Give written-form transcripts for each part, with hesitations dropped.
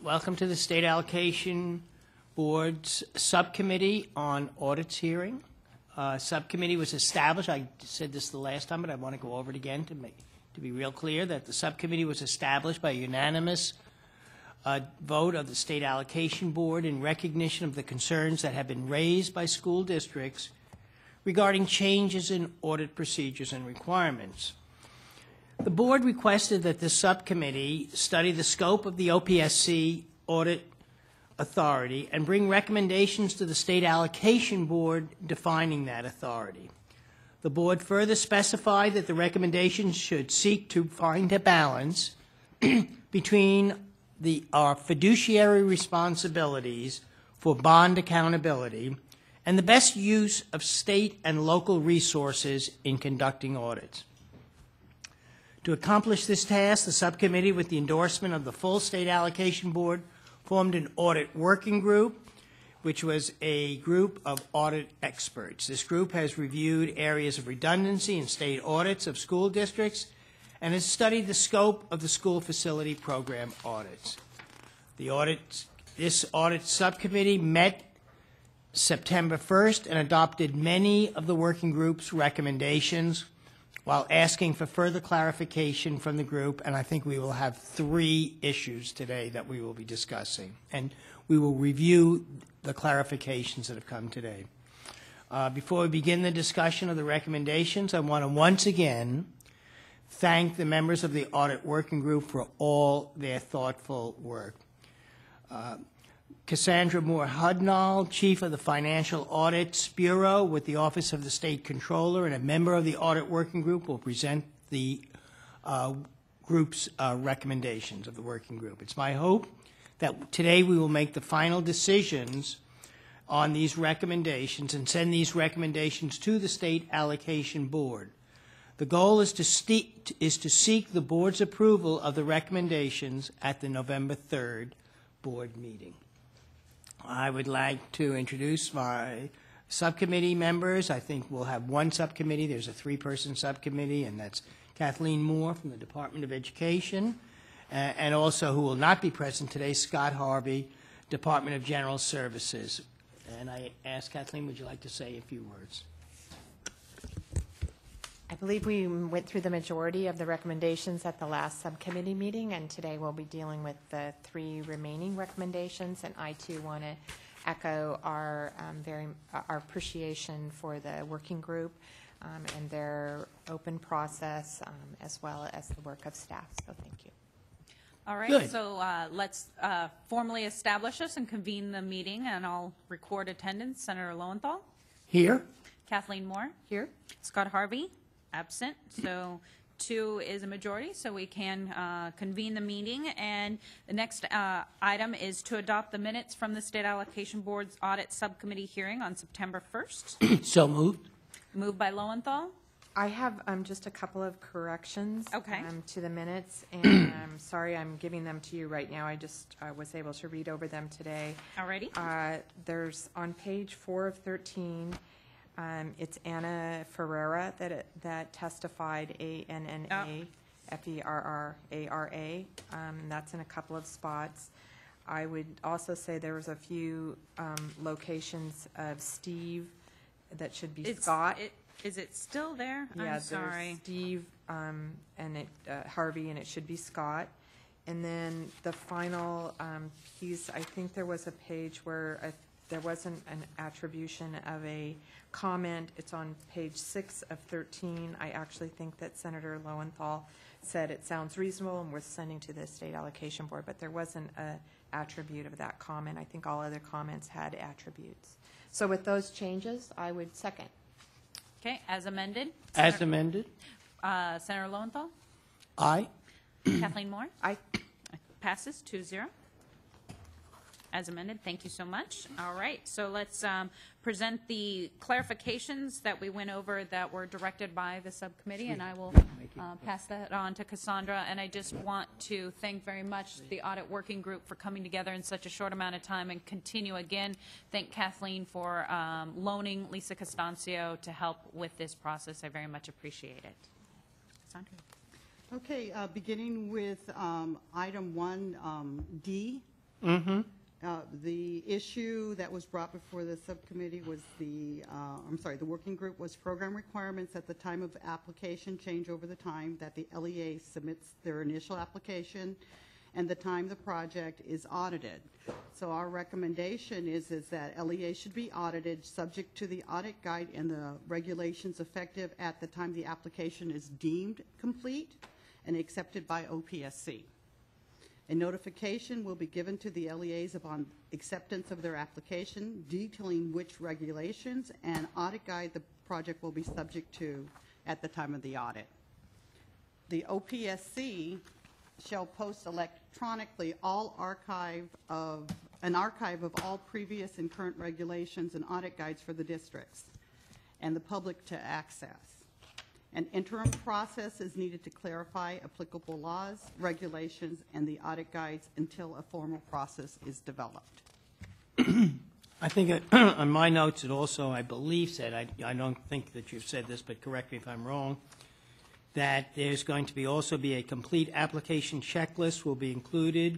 Welcome to the State Allocation Board's Subcommittee on Audits hearing. Subcommittee was established, I said this the last time, but I want to go over it again to be real clear that the subcommittee was established by a unanimous vote of the State Allocation Board in recognition of the concerns that have been raised by school districts regarding changes in audit procedures and requirements. The board requested that the subcommittee study the scope of the OPSC audit authority and bring recommendations to the State Allocation Board defining that authority. The board further specified that the recommendations should seek to find a balance between our fiduciary responsibilities for bond accountability and the best use of state and local resources in conducting audits. To accomplish this task, the subcommittee, with the endorsement of the full State Allocation Board, formed an audit working group, which was a group of audit experts. This group has reviewed areas of redundancy in state audits of school districts and has studied the scope of the school facility program audits. This audit subcommittee met September 1st and adopted many of the working group's recommendations while asking for further clarification from the group, and I think we will have 3 issues today that we will be discussing, and we will review the clarifications that have come today. Before we begin the discussion of the recommendations, I want to once again thank the members of the Audit Working Group for all their thoughtful work. Cassandra Moore Hudnall, Chief of the Financial Audits Bureau with the Office of the State Controller, and a member of the Audit Working Group will present the group's recommendations of the working group. It's my hope that today we will make the final decisions on these recommendations and send these recommendations to the State Allocation Board. The goal is to seek the board's approval of the recommendations at the November 3rd board meeting. I would like to introduce my subcommittee members. I think we'll have one subcommittee. There's a 3-person subcommittee, and that's Kathleen Moore from the Department of Education, and also who will not be present today, Scott Harvey, Department of General Services. And I ask Kathleen, would you like to say a few words? I believe we went through the majority of the recommendations at the last subcommittee meeting, and today we'll be dealing with the 3 remaining recommendations. And I too want to echo our our appreciation for the working group and their open process, as well as the work of staff. So thank you. All right. Good. So let's formally establish this and convene the meeting, and I'll record attendance. Senator Lowenthal. Here. Kathleen Moore. Here. Scott Harvey. Absent. So 2 is a majority, so we can convene the meeting. And the next item is to adopt the minutes from the State Allocation Board's Audit Subcommittee hearing on September 1st. So moved. Moved by Lowenthal. I have just a couple of corrections Okay. To the minutes, and I'm sorry I'm giving them to you right now. I just was able to read over them today. Alrighty. There's on page 4 of 13, it's Anna Ferreira that testified, ANNA, FERRARA. That's in a couple of spots. I would also say there was a few locations of Steve that should be Scott. Is it still there? Yeah, I'm sorry. there's Steve and Harvey, and it should be Scott. And then the final piece, I think there was a page where there wasn't an attribution of a comment. It's on page 6 of 13. I actually think that Senator Lowenthal said it sounds reasonable and we're sending to the State Allocation Board, but there wasn't an attribute of that comment. I think all other comments had attributes. So with those changes, I would second. Okay, as amended. As amended. Senator Lowenthal. Aye. Kathleen Moore. Aye. Passes 2-0. As amended. Thank you so much. All right, so let's present the clarifications that we went over that were directed by the subcommittee, and I will pass that on to Cassandra. And I just want to thank very much the Audit Working Group for coming together in such a short amount of time, and continue again. Thank Kathleen for loaning Lisa Costancio to help with this process. I very much appreciate it. Cassandra. Okay, beginning with item 1D. The issue that was brought before the subcommittee was the working group was program requirements at the time of application change over the time that the LEA submits their initial application and the time the project is audited. So our recommendation is that LEA should be audited subject to the audit guide and the regulations effective at the time the application is deemed complete and accepted by OPSC. A notification will be given to the LEAs upon acceptance of their application, detailing which regulations and audit guide the project will be subject to at the time of the audit. The OPSC shall post electronically an archive of all previous and current regulations and audit guides for the districts and the public to access. An interim process is needed to clarify applicable laws, regulations, and the audit guides until a formal process is developed. I think on my notes it also, I believe, said, I don't think that you've said this, but correct me if I'm wrong, that there's going to also be a complete application checklist will be included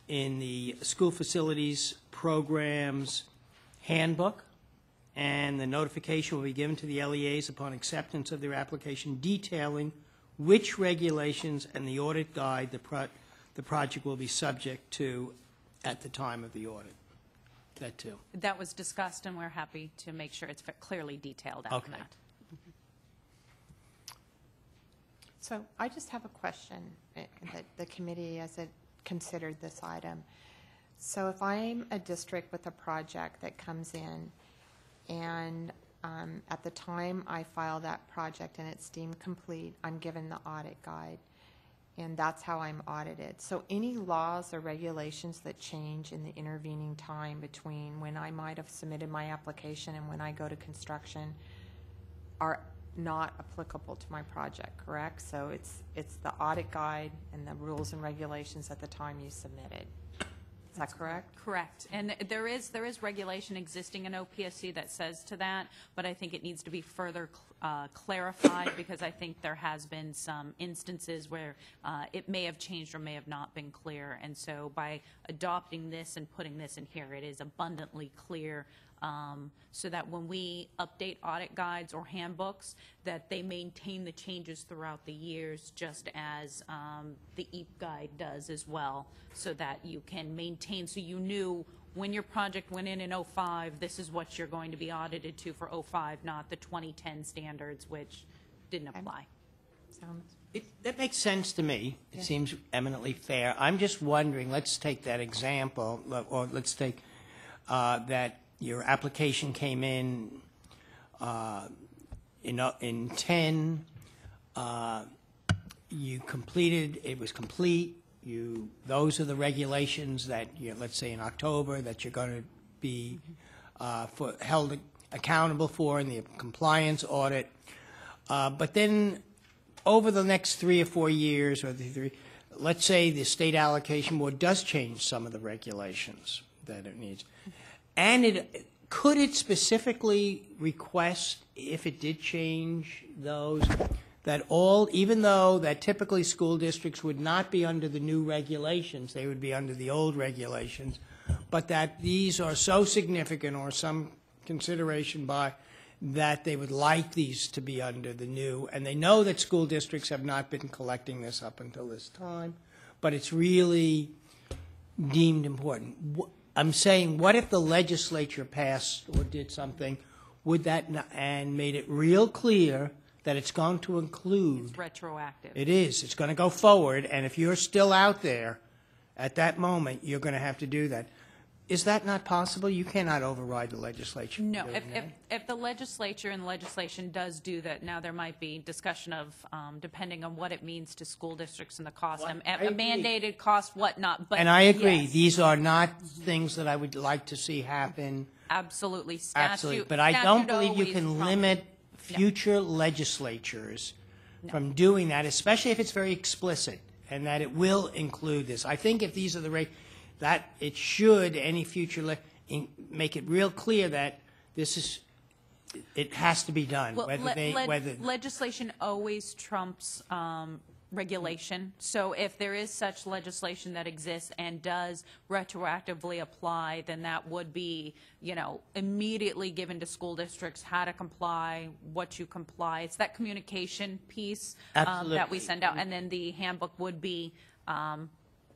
in the school facilities programs handbook, and the notification will be given to the LEAs upon acceptance of their application detailing which regulations and the audit guide the project will be subject to at the time of the audit. That too. That was discussed, and we're happy to make sure it's clearly detailed after Okay. that. So I just have a question that the committee, as it considered this item. So if I'm a district with a project that comes in, and at the time I file that project and it's deemed complete, I'm given the audit guide, and that's how I'm audited. So any laws or regulations that change in the intervening time between when I might have submitted my application and when I go to construction are not applicable to my project, correct? So it's the audit guide and the rules and regulations at the time you submit it. Is that correct? Correct. And there is regulation existing in OPSC that says to that, but I think it needs to be further clarified, because I think there has been some instances where it may have changed or may have not been clear. And so by adopting this and putting this in here, it is abundantly clear, so that when we update audit guides or handbooks, that they maintain the changes throughout the years, just as the EAP guide does as well, so that you can maintain, so you knew when your project went in '05, this is what you're going to be audited to for '05, not the 2010 standards, which didn't apply. Sounds. That makes sense to me. It seems eminently fair. I'm just wondering, let's take that example, or let's take that your application came in 10, you completed, it was complete, those are the regulations that, let's say in October, that you're going to be held accountable for in the compliance audit. But then over the next 3 or 4 years, let's say the State Allocation Board does change some of the regulations that it needs. And could it specifically request, if it did change those, that even though that typically school districts would not be under the new regulations, they would be under the old regulations, but that these are so significant or some consideration by that they would like these to be under the new, and they know that school districts have not been collecting this up until this time, but it's really deemed important. I'm saying, what if the legislature passed or did something, would that, and made it real clear that it's going to include. It's retroactive. It is. It's going to go forward, and if you're still out there at that moment, you're going to have to do that. Is that not possible? You cannot override the legislature. No, if the legislature and legislation does do that, now there might be discussion of, depending on what it means to school districts and the cost, Well, a mandated cost, whatnot. But And I agree. yes, These are not things that I would like to see happen. absolutely statute. Absolutely. But I don't statute believe you always can trumps- limit future legislatures from doing that, especially if it's very explicit and that it will include this. I think if these are the that it should, any future, make it real clear that this is, it has to be done, Well, whether legislation always trumps regulation. So if there is such legislation that exists and does retroactively apply, then that would be, immediately given to school districts how to comply, what you comply. It's that communication piece that we Absolutely. send out, and then the handbook would be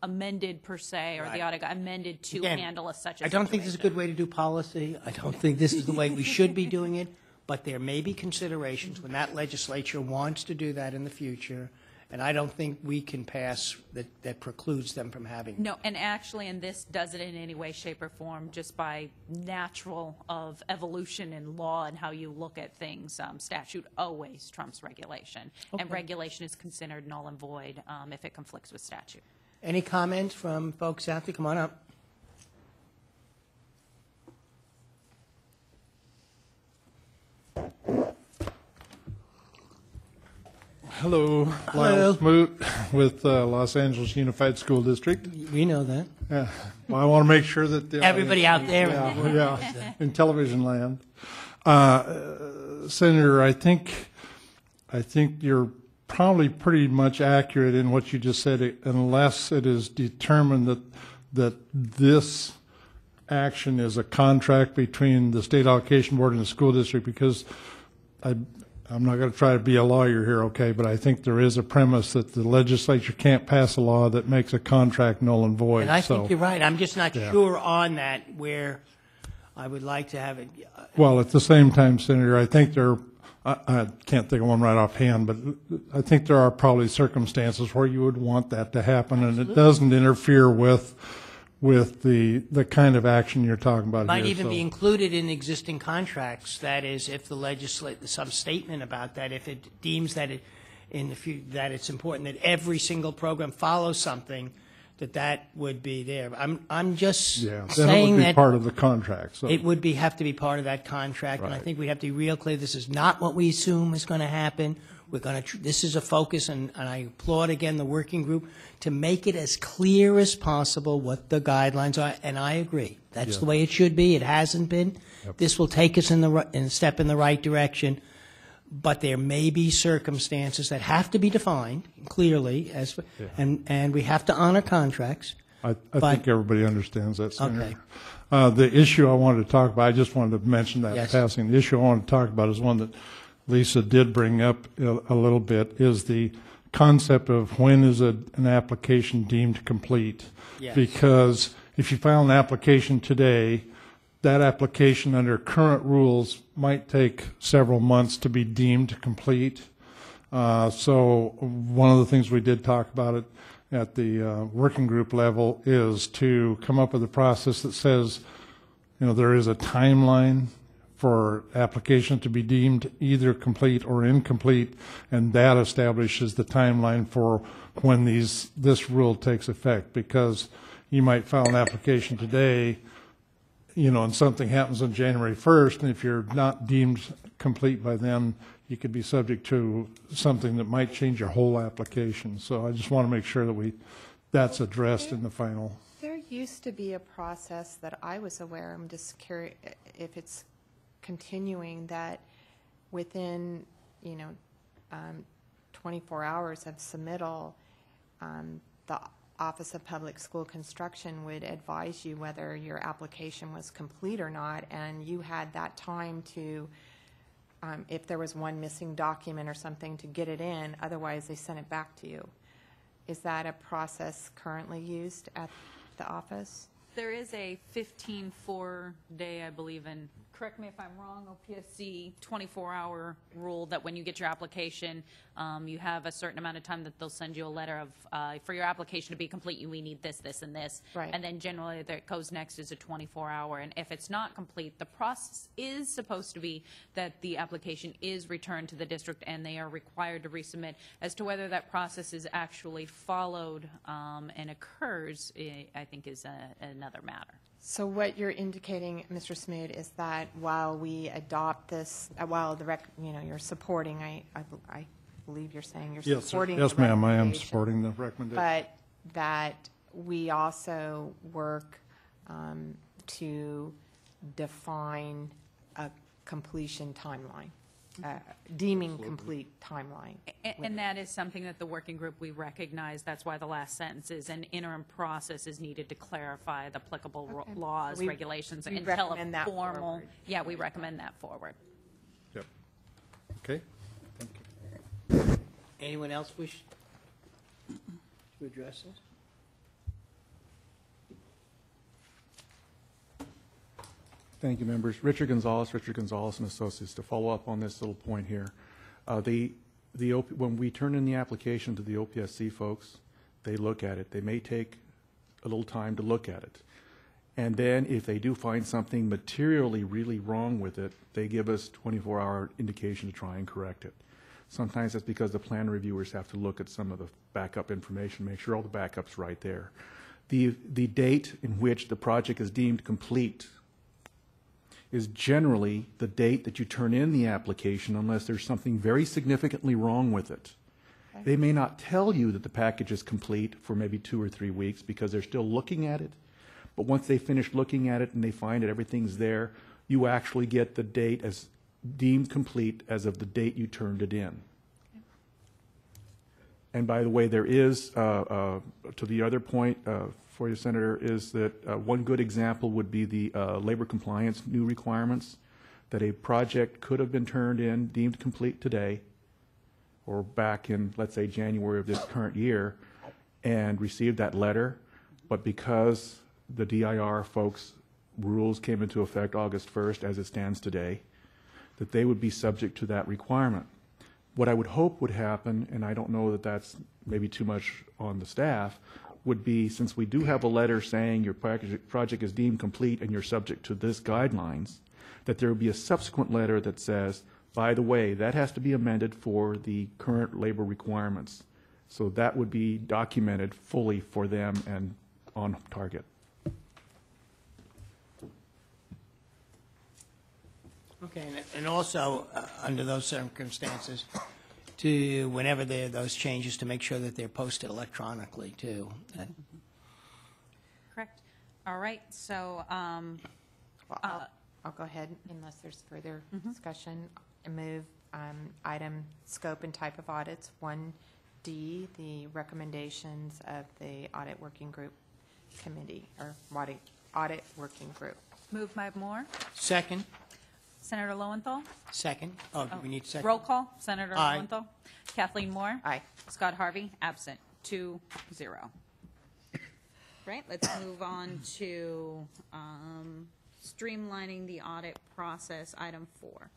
amended per se, or the Right. audit amended to Again, handle such a I don't think this is a good way to do policy. I don't think this is the way we should be doing it, but there may be considerations when that legislature wants to do that in the future, and I don't think we can pass that precludes them from having. No, and actually, and this doesn't in any way, shape, or form, just by natural of evolution in law and how you look at things. Statute always trumps regulation, and regulation is considered null and void if it conflicts with statute. Any comments from folks out there? Come on up. Hello, Lyle Smoot with Los Angeles Unified School District. We know that. Well, I want to make sure that the Everybody out there. yeah, in television land. Senator, I think you're probably pretty much accurate in what you just said, unless it is determined that this action is a contract between the State Allocation Board and the school district, because I'm not going to try to be a lawyer here, okay, but I think there is a premise that the legislature can't pass a law that makes a contract null and void. And I think you're right. I'm just not sure on that, where I would like to have it. Well, at the same time, Senator, I think I can't think of one right offhand, but I think there are probably circumstances where you would want that to happen, and it doesn't interfere with with the kind of action you're talking about Might here. even So- be included in existing contracts. That is, if the some statement about that, if it deems that it, that it's important that every single program follows something, that would be there. I'm just Yeah, then it saying would be that part of the contract, so. it would have to be part of that contract, and I Right. think we have to be real clear, this is not what we assume is going to happen. We're going to, this is a focus, and I applaud again the working group to make it as clear as possible what the guidelines are, and I agree. That's Yeah. the way it should be. It hasn't been. Yep. This will take us in a step in the right direction, but there may be circumstances that have to be defined clearly, and we have to honor contracts. I But- think everybody understands that, Senator. Okay. The issue I wanted to talk about, I just wanted to mention that in Yes. passing. The issue I wanted to talk about is one that Lisa did bring up a little bit, is the concept of when is an application deemed complete. Yes. Because if you file an application today, that application under current rules might take several months to be deemed complete. So one of the things we did talk about it at the working group level is to come up with a process that says, there is a timeline for application to be deemed either complete or incomplete, and that establishes the timeline for when this rule takes effect. Because you might file an application today, and something happens on January 1st, and if you're not deemed complete by then, you could be subject to something that might change your whole application. So I just want to make sure that that's addressed in the final. There used to be a process that I was aware, I'm just curious if it's continuing, that within, 24 hours of submittal, the Office of Public School Construction would advise you whether your application was complete or not, and you had that time to, if there was one missing document or something, to get it in, otherwise they sent it back to you. Is that a process currently used at the office? There is a 15-4-day, I believe, and correct me if I'm wrong, OPSC 24-hour rule that when you get your application, you have a certain amount of time that they'll send you a letter of, for your application to be complete, we need this, this, and this. Right. And then generally that goes next is a 24-hour. And if it's not complete, the process is supposed to be that the application is returned to the district and they are required to resubmit. As to whether that process is actually followed and occurs, I think is another matter. So what you're indicating, Mr. Smoot, is that while we adopt this, while you're supporting, I believe you're saying you're Yes, sir. supporting Yes, the ma'am, I am recommendation, supporting the recommendation. but that we also work to define a completion timeline, deeming complete timeline. And that is something that the working group, we recognize. That's why the last sentence is an interim process is needed to clarify the applicable Okay. laws, We- regulations, we until a recommend that formal. forward. Yeah, we recommend that forward. Yep. Okay, thank you. Anyone else wish to address this? Thank you, members. Richard Gonzalez and Associates. To follow up on this little point here, when we turn in the application to the OPSC folks, they look at it. They may take a little time to look at it. And then if they do find something materially really wrong with it, they give us 24-hour indication to try and correct it. Sometimes that's because the plan reviewers have to look at some of the backup information, make sure all the backup's right there. The date in which the project is deemed complete is generally the date that you turn in the application unless there's something very significantly wrong with it. Okay. They may not tell you that the package is complete for maybe 2 or 3 weeks because they're still looking at it. But once they finish looking at it and they find that everything's there, you actually get the date as deemed complete as of the date you turned it in. Okay. And by the way, there is, to the other point for you, Senator, is that one good example would be the labor compliance new requirements, that a project could have been turned in, deemed complete today, or back in, let's say, January of this current year, and received that letter, but because the DIR folks' rules came into effect August 1st, as it stands today, that they would be subject to that requirement. What I would hope would happen, and I don't know that that's maybe too much on the staff, would be, since we do have a letter saying your project is deemed complete and you're subject to this guidelines, that there would be a subsequent letter that says, by the way, that has to be amended for the current labor requirements. So that would be documented fully for them and on target. Okay, and also, under those circumstances, to, whenever there are those changes, to make sure that they're posted electronically, too. Correct. All right, so, I'll go ahead unless there's further discussion and move item scope and type of audits. 1D, the recommendations of the audit working group committee, or audit working group. moved by Moore. Second? Senator Lowenthal. Second? Oh, do we need second? Roll call. Senator Aye. Lowenthal. Kathleen Moore. Aye. Scott Harvey, absent, 2-0. Right, let's move on to streamlining the audit process, item 4.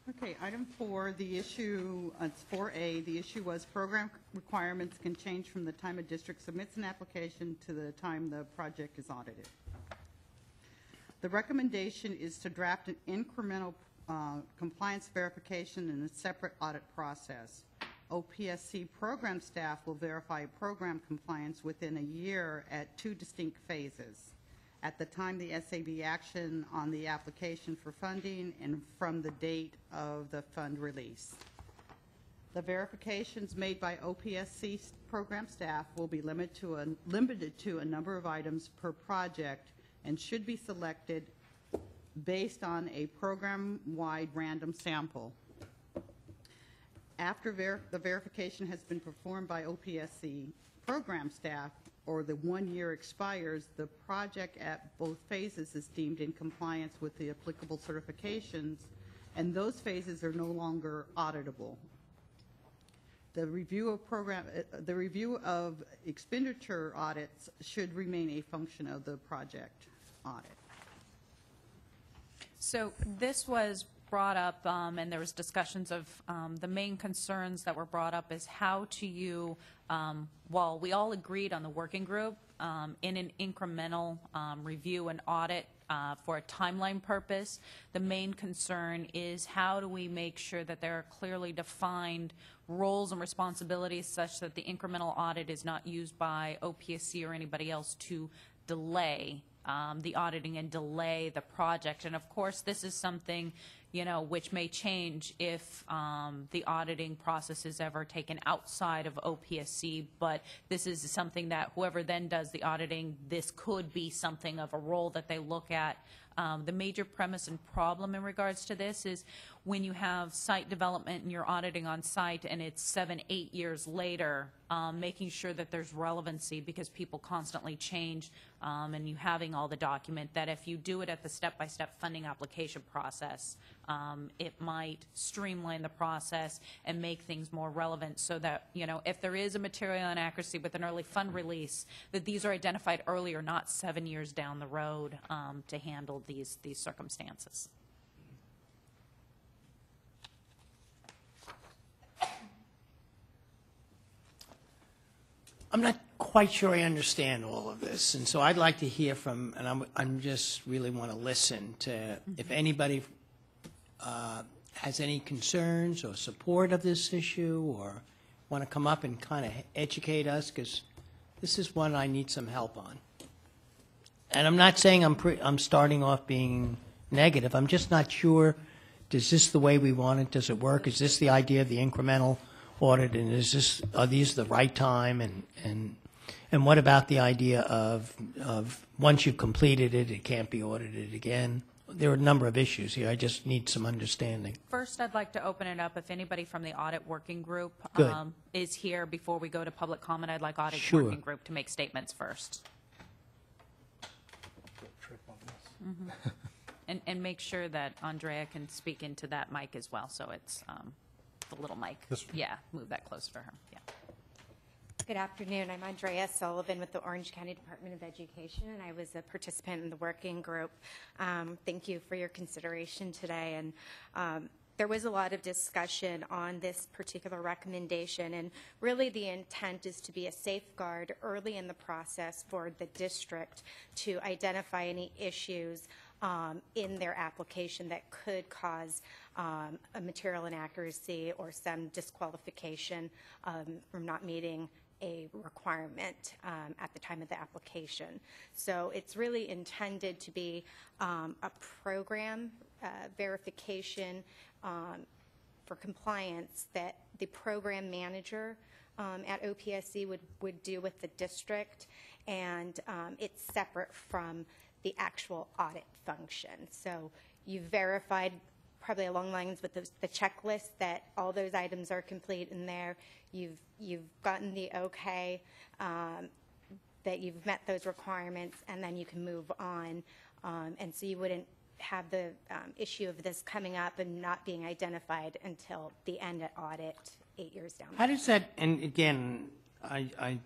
Okay, item 4, the issue, it's 4A, the issue was program requirements can change from the time a district submits an application to the time the project is audited. The recommendation is to draft an incremental compliance verification in a separate audit process. OPSC program staff will verify program compliance within a year at 2 distinct phases: at the time the SAB action on the application for funding and from the date of the fund release. The verifications made by OPSC program staff will be limited to a number of items per project and should be selected based on a program-wide random sample. After the verification has been performed by OPSC program staff or the 1 year expires, the project at both phases is deemed in compliance with the applicable certifications, and those phases are no longer auditable. The review of expenditure audits should remain a function of the project audit. So this was brought up, and there was discussions of the main concerns that were brought up is how to you, while we all agreed on the working group, in an incremental review and audit for a timeline purpose, the main concern is how do we make sure that there are clearly defined roles and responsibilities such that the incremental audit is not used by OPSC or anybody else to delay the auditing and delay the project. And of course, this is something, which may change if the auditing process is ever taken outside of OPSC, but this is something that whoever then does the auditing, this could be something of a role that they look at. The major premise and problem in regards to this is when you have site development and you're auditing on site and it's 7-8 years later, making sure that there's relevancy because people constantly change, and you having all the document, that if you do it at the step-by-step funding application process, it might streamline the process and make things more relevant so that, if there is a material inaccuracy with an early fund release, that these are identified earlier, not 7 years down the road, to handle these circumstances. I'm not quite sure I understand all of this, and so I'd like to hear from, and I'm just really want to listen to if anybody has any concerns or support of this issue or want to come up and kind of educate us, because this is one I need some help on. And I'm not saying I'm starting off being negative. I'm just not sure, is this the way we want it? Does it work? Is this the idea of the incremental audit, and are these the right time, and what about the idea of once you've completed it, it can't be audited again? There are a number of issues here. I just need some understanding. First, I'd like to open it up. If anybody from the audit working group is here before we go to public comment, I'd like audit working group to make statements first. And make sure that Andrea can speak into that mic as well, so it's the little mic. Yeah, move that closer to her. Yeah. Good afternoon. I'm Andrea Sullivan with the Orange County Department of Education, and I was a participant in the working group. Thank you for your consideration today. And there was a lot of discussion on this particular recommendation, and really the intent is to be a safeguard early in the process for the district to identify any issues in their application that could cause a material inaccuracy or some disqualification from not meeting a requirement at the time of the application. So it's really intended to be a program verification for compliance that the program manager at OPSC would do with the district, and it's separate from the actual audit function. So you verified probably along lines with the checklist that all those items are complete in there. You've gotten the okay that you've met those requirements, and then you can move on. And so you wouldn't have the issue of this coming up and not being identified until the end of audit 8 years down the How does that, and again, I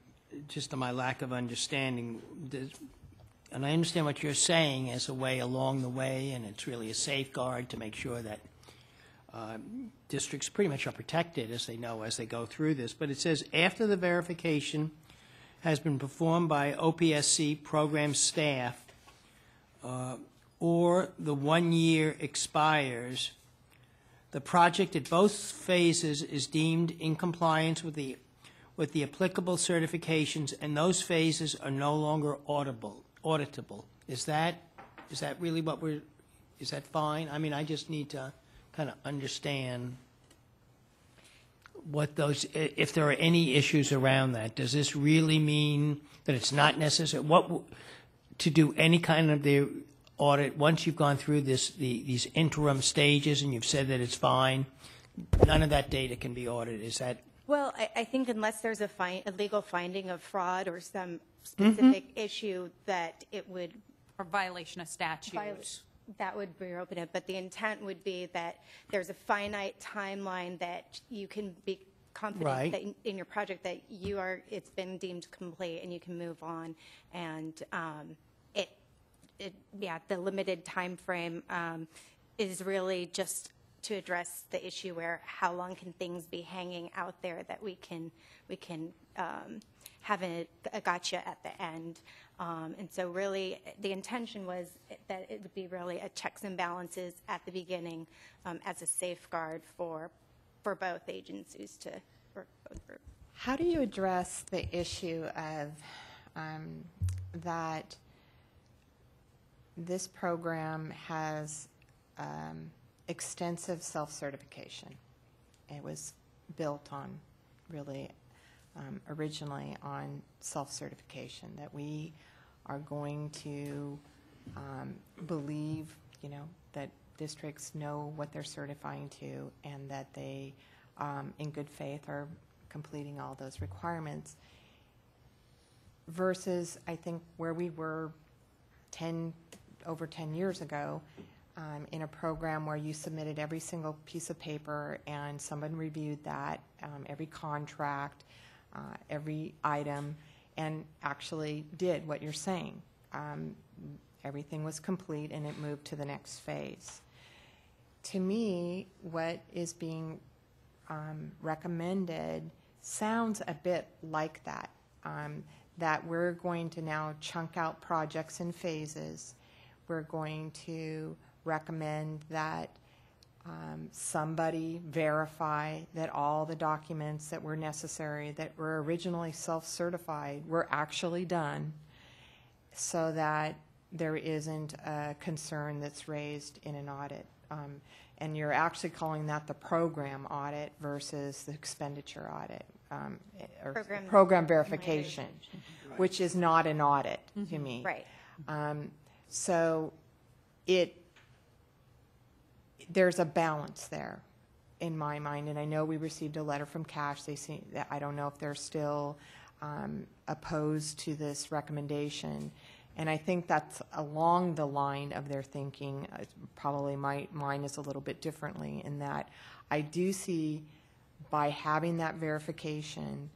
just on my lack of understanding, and I understand what you're saying as a way along the way, and it's really a safeguard to make sure that districts pretty much are protected, as they know, as they go through this. But it says, after the verification has been performed by OPSC program staff, or the 1 year expires, the project at both phases is deemed in compliance with the applicable certifications, and those phases are no longer auditable. Is that really what is that fine? I mean, I just need to kind of understand what those, if there are any issues around that. Does this really mean that it's not necessary? To do any kind of the audit, once you've gone through these interim stages and you've said that it's fine, none of that data can be audited. Is that? Well, I think unless there's a legal finding of fraud or some specific issue that it would Or violation of statutes. that would reopen it. But the intent would be that there's a finite timeline that you can be confident Right. that in your project that it's been deemed complete and you can move on. And the limited time frame is really just to address the issue where how long can things be hanging out there that we can have a gotcha at the end. And so really the intention was that it would be really a checks and balances at the beginning as a safeguard for both agencies for both groups. How do you address the issue of that this program has extensive self-certification? It was built on really originally on self-certification, that we are going to believe, that districts know what they're certifying to, and that they, in good faith, are completing all those requirements, versus, I think, where we were over 10 years ago, in a program where you submitted every single piece of paper and someone reviewed that, every contract, every item, and actually did what you're saying. Everything was complete and it moved to the next phase. To me, what is being recommended sounds a bit like that, that we're going to now chunk out projects in phases. We're going to recommend that somebody verify that all the documents that were necessary, that were originally self-certified, were actually done, so that there isn't a concern that's raised in an audit. And you're actually calling that the program audit versus the expenditure audit, or program verification, which is not an audit to me. Right. So there's a balance there in my mind, and I know we received a letter from Cash. I don't know if they're still opposed to this recommendation, and I think that's along the line of their thinking. Probably mine is a little bit differently, in that I do see, by having that verification,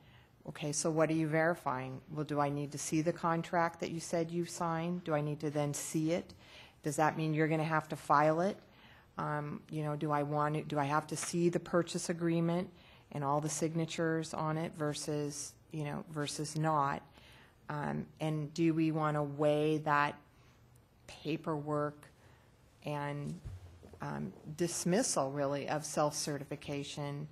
okay, so what are you verifying? Well, do I need to see the contract that you said you signed? Do I need to then see it? Does that mean you're going to have to file it? Do I have to see the purchase agreement and all the signatures on it versus not? And do we want to weigh that paperwork and dismissal, really, of self-certification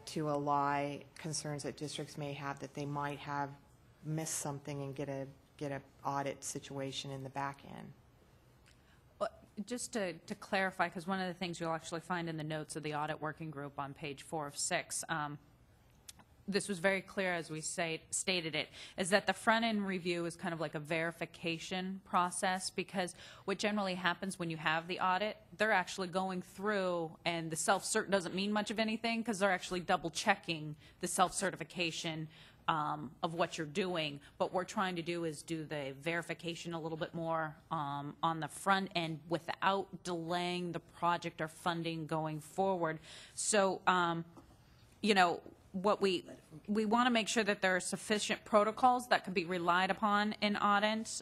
to allay concerns that districts may have that they might have missed something and get a audit situation in the back end? Just to clarify, because one of the things you'll actually find in the notes of the audit working group on page 4 of 6, this was very clear as we stated it, is that the front-end review is kind of like a verification process, because what generally happens when you have the audit, they're actually going through, and the self-cert doesn't mean much of anything because they're actually double-checking the self-certification of what you're doing. But what we're trying to do is do the verification a little bit more on the front end without delaying the project or funding going forward. So, what we want to make sure that there are sufficient protocols that can be relied upon in audits.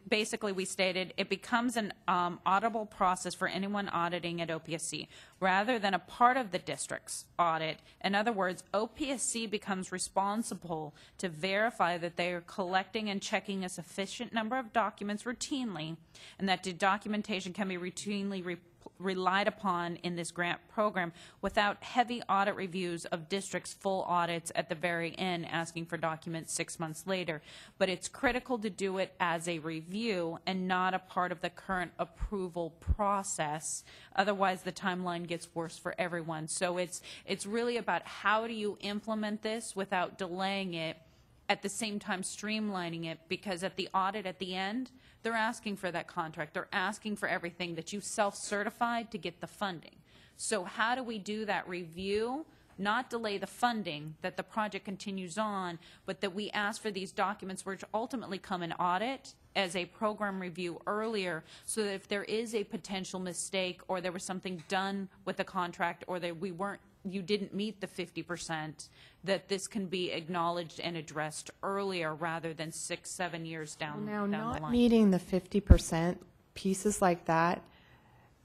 Basically, we stated it becomes an auditable process for anyone auditing at OPSC rather than a part of the district's audit. In other words, OPSC becomes responsible to verify that they are collecting and checking a sufficient number of documents routinely, and that the documentation can be routinely relied upon in this grant program without heavy audit reviews of districts' full audits at the very end asking for documents 6 months later. But it's critical to do it as a review and not a part of the current approval process. Otherwise, the timeline gets worse for everyone. So it's really about how do you implement this without delaying it, at the same time streamlining it, because at the audit at the end, they're asking for that contract. They're asking for everything that you self-certified to get the funding. So how do we do that review, not delay the funding, that the project continues on, but that we ask for these documents which ultimately come in audit as a program review earlier, so that if there is a potential mistake or there was something done with the contract or that you didn't meet the 50%, that this can be acknowledged and addressed earlier rather than 6-7 years down the line. Not meeting the 50% pieces like that,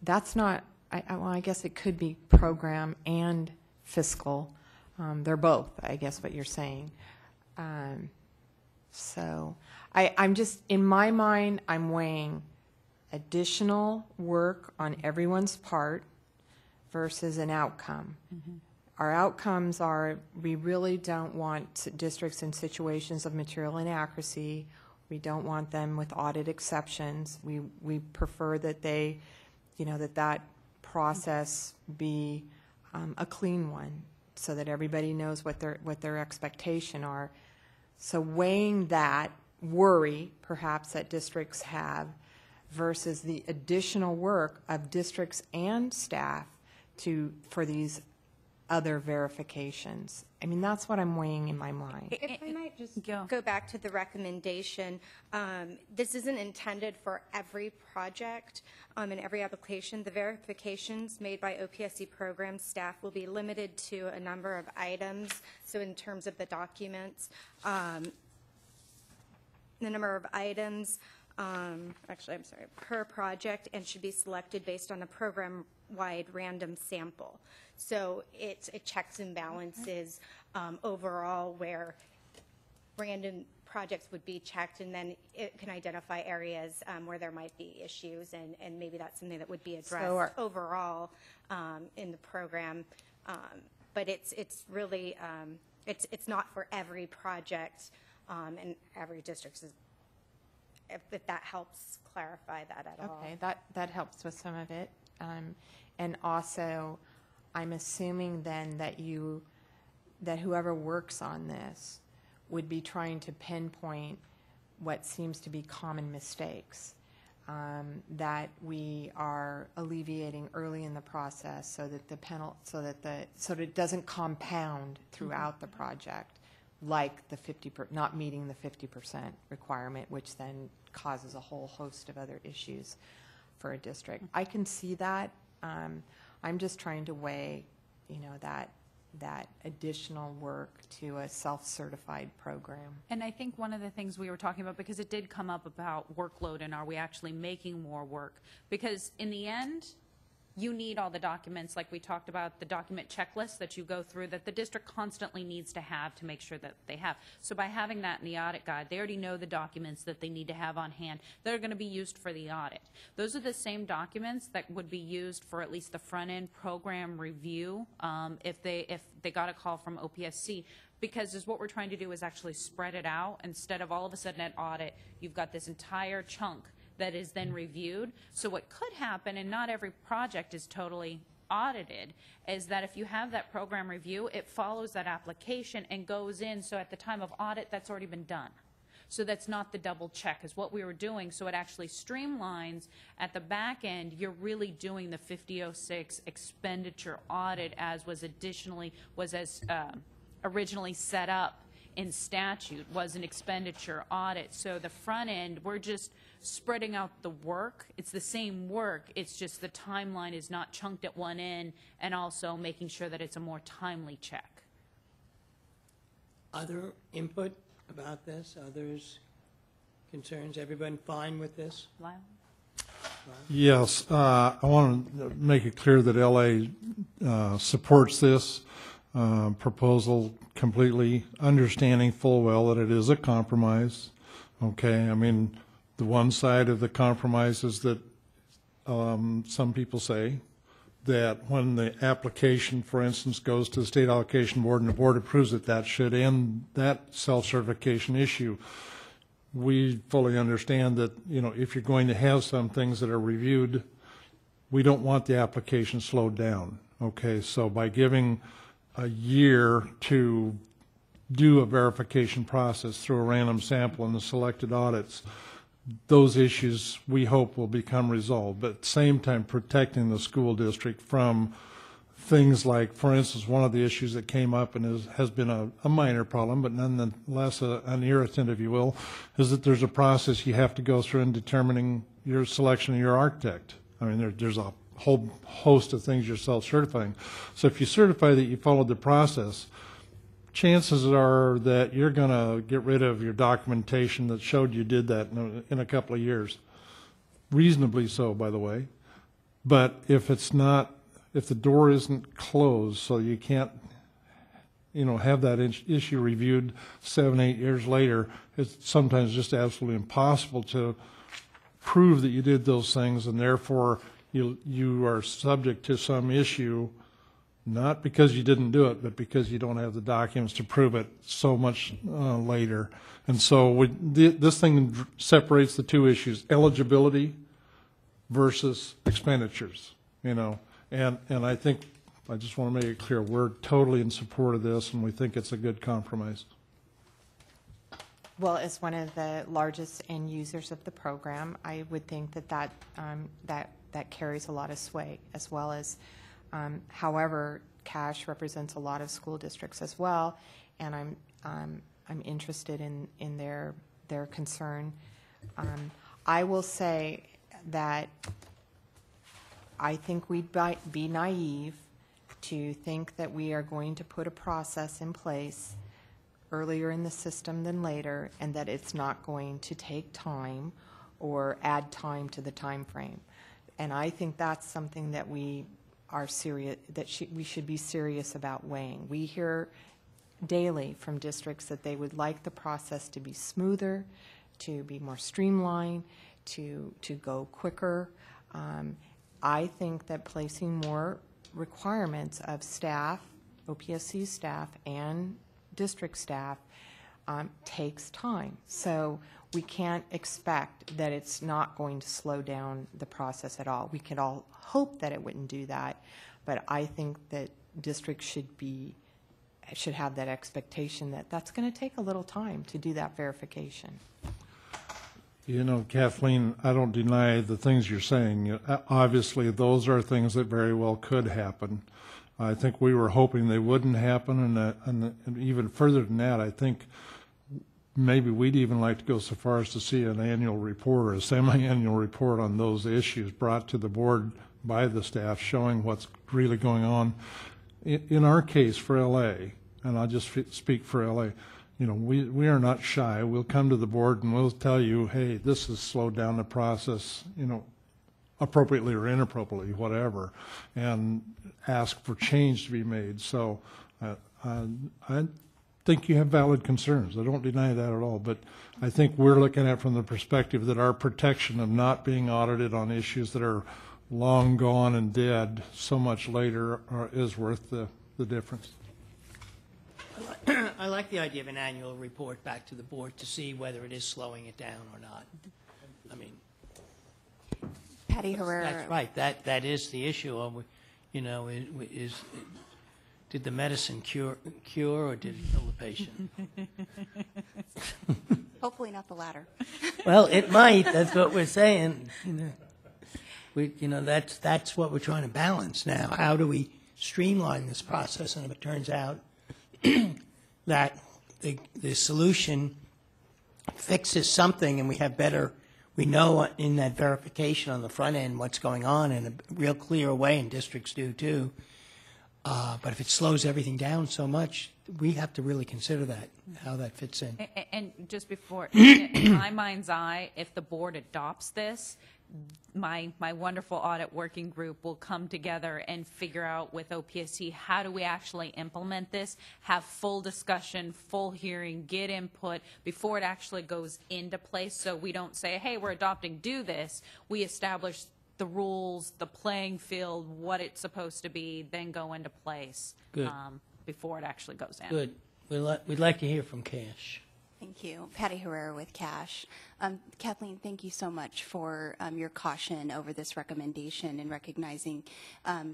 that's not, I guess it could be program and fiscal. They're both, I guess, what you're saying. So I'm just, in my mind, I'm weighing additional work on everyone's part versus an outcome. Mm-hmm. Our outcomes are, we really don't want districts in situations of material inaccuracy. We don't want them with audit exceptions. We prefer that they, that process be a clean one, so that everybody knows what their expectation are. So weighing that worry, perhaps, that districts have versus the additional work of districts and staff for these other verifications. I mean, that's what I'm weighing in my mind. If I might just go back to the recommendation, this isn't intended for every project and every application. The verifications made by OPSC program staff will be limited to a number of items. So in terms of the documents, the number of items, per project, and should be selected based on a program-wide random sample. So it checks and balances overall where random projects would be checked, and then it can identify areas where there might be issues, and maybe that's something that would be addressed overall in the program. But it's really, it's not for every project, and every district is, if that helps clarify that at all. Okay, that helps with some of it. And also, I'm assuming then that whoever works on this would be trying to pinpoint what seems to be common mistakes that we are alleviating early in the process, so that so that it doesn't compound throughout the project, like the not meeting the 50% requirement, which then causes a whole host of other issues for a district. I can see that. I'm just trying to weigh, that that additional work to a self-certified program. And I think one of the things we were talking about, because it did come up about workload and are we actually making more work? Because in the end, you need all the documents, like we talked about, the document checklist that you go through that the district constantly needs to have to make sure that they have. So by having that in the audit guide, they already know the documents that they need to have on hand that are going to be used for the audit. Those are the same documents that would be used for at least the front-end program review if they got a call from OPSC. Because what we're trying to do is actually spread it out instead of all of a sudden at audit, you've got this entire chunk that is then reviewed. So what could happen, and not every project is totally audited, is that if you have that program review, it follows that application and goes in, so at the time of audit, that's already been done. So that's not the double check, is what we were doing, so it actually streamlines at the back end. You're really doing the 5006 expenditure audit as originally set up in statute, was an expenditure audit. So the front end, we're just spreading out the work. It's the same work, it's just the timeline is not chunked at one end, and also making sure that it's a more timely check. Other input about this? Others? Concerns? Everyone fine with this? Lyle? Yes, I want to make it clear that LA supports this proposal completely, understanding full well that it is a compromise. Okay, I mean, the one side of the compromise is that some people say that when the application, for instance, goes to the State Allocation Board and the board approves it, that should end that self-certification issue. We fully understand that, if you're going to have some things that are reviewed, we don't want the application slowed down. Okay, so by giving a year to do a verification process through a random sample in the selected audits, those issues we hope will become resolved, but at the same time protecting the school district from things like, for instance, one of the issues that came up and has been a minor problem, but nonetheless an irritant, if you will, is that there's a process you have to go through in determining your selection of your architect. I mean, there's a whole host of things you're self-certifying. So if you certify that you followed the process, chances are that you're going to get rid of your documentation that showed you did that in a couple of years. Reasonably so, by the way. But if the door isn't closed, so you can't, have that issue reviewed 7-8 years later, it's sometimes just absolutely impossible to prove that you did those things, and therefore you are subject to some issue, not because you didn't do it, but because you don't have the documents to prove it so much later. And so this thing separates the two issues, eligibility versus expenditures, And I think, I just want to make it clear, we're totally in support of this, and we think it's a good compromise. Well, as one of the largest end users of the program, I would think that carries a lot of sway, as well as, however, cash represents a lot of school districts as well, and I'm interested in their concern. I will say that I think we'd be naive to think that we are going to put a process in place earlier in the system than later, and that it's not going to take time or add time to the time frame. And I think that's something that we are serious, we should be serious about weighing. We hear daily from districts that they would like the process to be smoother, to be more streamlined, to go quicker. I think that placing more requirements of staff, OPSC staff, and district staff takes time. So we can't expect that it's not going to slow down the process at all. We could all hope that it wouldn't do that, but I think that districts should have that expectation that that's going to take a little time to do that verification. Kathleen, I don't deny the things you're saying. Obviously, those are things that very well could happen. I think we were hoping they wouldn't happen, and even further than that, I think maybe we'd even like to go so far as to see an annual report or a semi-annual report on those issues brought to the board by the staff, showing what's really going on. in our case for LA, and I'll just speak for LA, you know, we are not shy. We'll come to the board and we'll tell you, hey, this has slowed down the process, you know, appropriately or inappropriately, whatever, and ask for change to be made. So I think you have valid concerns. I don't deny that at all, but I think we're looking at it from the perspective that our protection of not being audited on issues that are long gone and dead so much later is worth the difference. I like the idea of an annual report back to the board to see whether it is slowing it down or not. I mean, Patty Herrera. that's right. That is the issue. Of, you know, did the medicine cure or did it kill the patient? Hopefully not the latter. Well, it might. That's what we're saying. You know, that's what we're trying to balance now. How do we streamline this process? And if it turns out that the solution fixes something, and we know in that verification on the front end what's going on in a real clear way, and districts do too. But if it slows everything down so much, we have to really consider that, how that fits in. And just before, in my mind's eye, if the board adopts this, my wonderful audit working group will come together and figure out with OPSC, how do we actually implement this, have full discussion, full hearing, get input before it actually goes into place, so we don't say, hey, we're adopting, do this. We establish the rules, the playing field, what it's supposed to be, then go into place. Good. Before it actually goes in. Good. We'd like to hear from Cash. Thank you. Patty Herrera with Cash. Kathleen, thank you so much for your caution over this recommendation and recognizing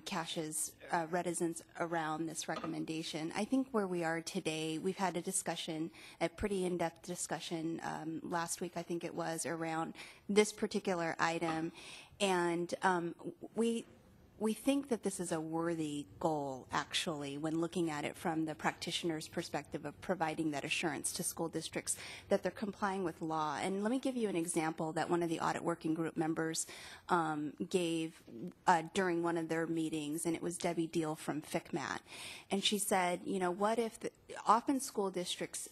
Cash's reticence around this recommendation. I think where we are today, we've had a discussion, a pretty in-depth discussion last week, I think it was, around this particular item. And we think that this is a worthy goal, actually, when looking at it from the practitioner's perspective of providing that assurance to school districts that they're complying with law. And let me give you an example that one of the audit working group members gave during one of their meetings, and it was Debbie Deal from FCMAT. And she said, you know, what if often school districts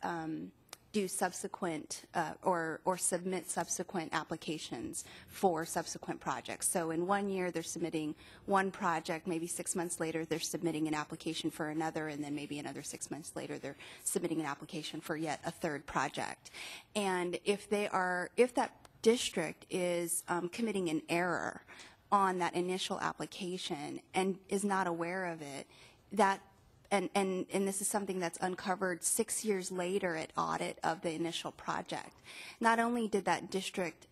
do subsequent or submit subsequent applications for subsequent projects. So in 1 year, they're submitting one project, maybe 6 months later, they're submitting an application for another, and then maybe another 6 months later, they're submitting an application for yet a third project. And if that district is committing an error on that initial application and is not aware of it, and this is something that's uncovered 6 years later at audit of the initial project. Not only did that district,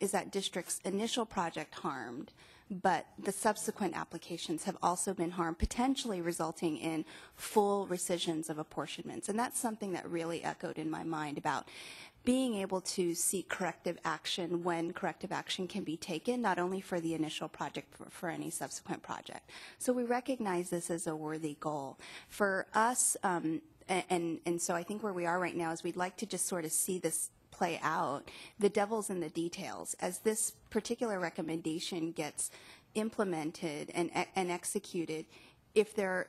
is that district's initial project harmed, but the subsequent applications have also been harmed, potentially resulting in full rescissions of apportionments. And that's something that really echoed in my mind about being able to seek corrective action when corrective action can be taken, not only for the initial project, but for any subsequent project. So we recognize this as a worthy goal. For us, and so I think where we are right now is we'd like to just sort of see this play out. The devil's in the details. As this particular recommendation gets implemented and executed, if there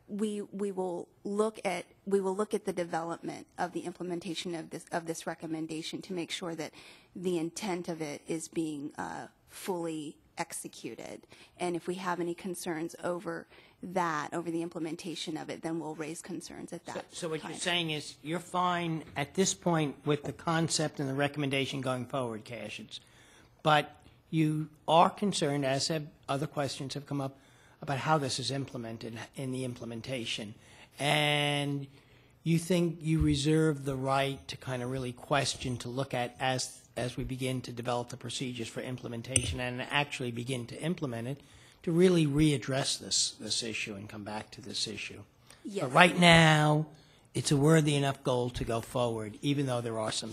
we will look at the development of the implementation of this recommendation to make sure that the intent of it is being fully executed. And if we have any concerns over the implementation of it, then we'll raise concerns at that. So what you're saying is you're fine at this point with the concept and the recommendation going forward, Cash. But you are concerned, as other questions have come up, about how this is implemented in the implementation. And you think you reserve the right to kind of really question, to look at as we begin to develop the procedures for implementation and actually begin to implement it, to really readdress this issue and come back to this issue. Yes. But right now, it's a worthy enough goal to go forward, even though there are some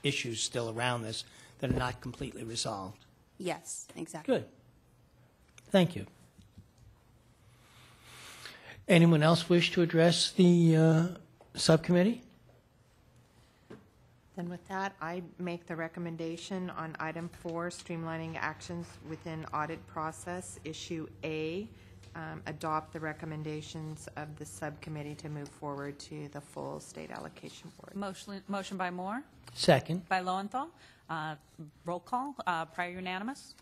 issues still around this that are not completely resolved. Yes, exactly. Good. Thank you. Anyone else wish to address the subcommittee? Then with that, I make the recommendation on item 4, streamlining actions within audit process, issue A, adopt the recommendations of the subcommittee to move forward to the full state allocation board. Motion by Moore, Second, by Lowenthal. Roll call, prior unanimous.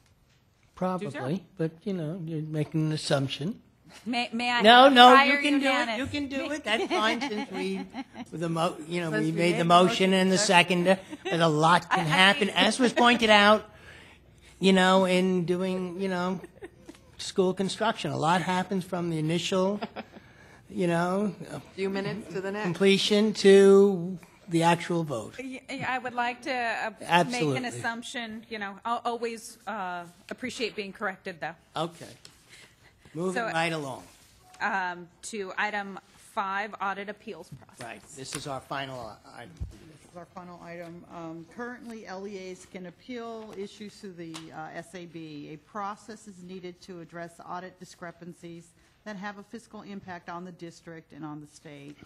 probably, but, you know, you're making an assumption. May I? No, have no, prior you can do it, unanimous? you can do it, that's fine, since we, you know, Since we we made the motion and the second, but a lot can happen, as was pointed out, you know, in doing, you know, school construction, a lot happens from the initial, you know, Few minutes to the next. completion to the actual vote. I would like to make Absolutely. an assumption, you know, I'll always appreciate being corrected, though. Okay. Moving So- right along. To item 5, audit appeals process. Right, this is our final item. This is our final item. Currently, LEAs can appeal issues to the SAB. A process is needed to address audit discrepancies that have a fiscal impact on the district and on the state.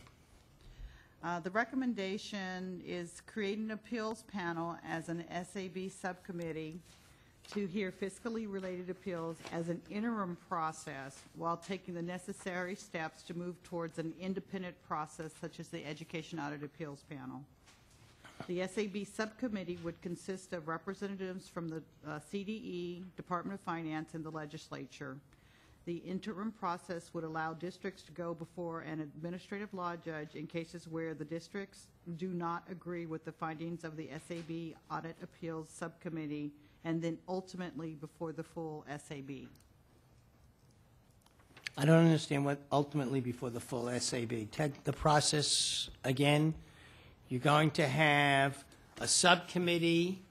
The recommendation is create an appeals panel as an SAB subcommittee to hear fiscally related appeals as an interim process while taking the necessary steps to move towards an independent process such as the Education Audit Appeals Panel. The SAB subcommittee would consist of representatives from the CDE, Department of Finance, and the legislature. The interim process would allow districts to go before an administrative law judge in cases where the districts do not agree with the findings of the SAB Audit Appeals Subcommittee, and then ultimately before the full SAB. I don't understand what ultimately before the full SAB. Ted, the process, again, you're going to have a subcommittee,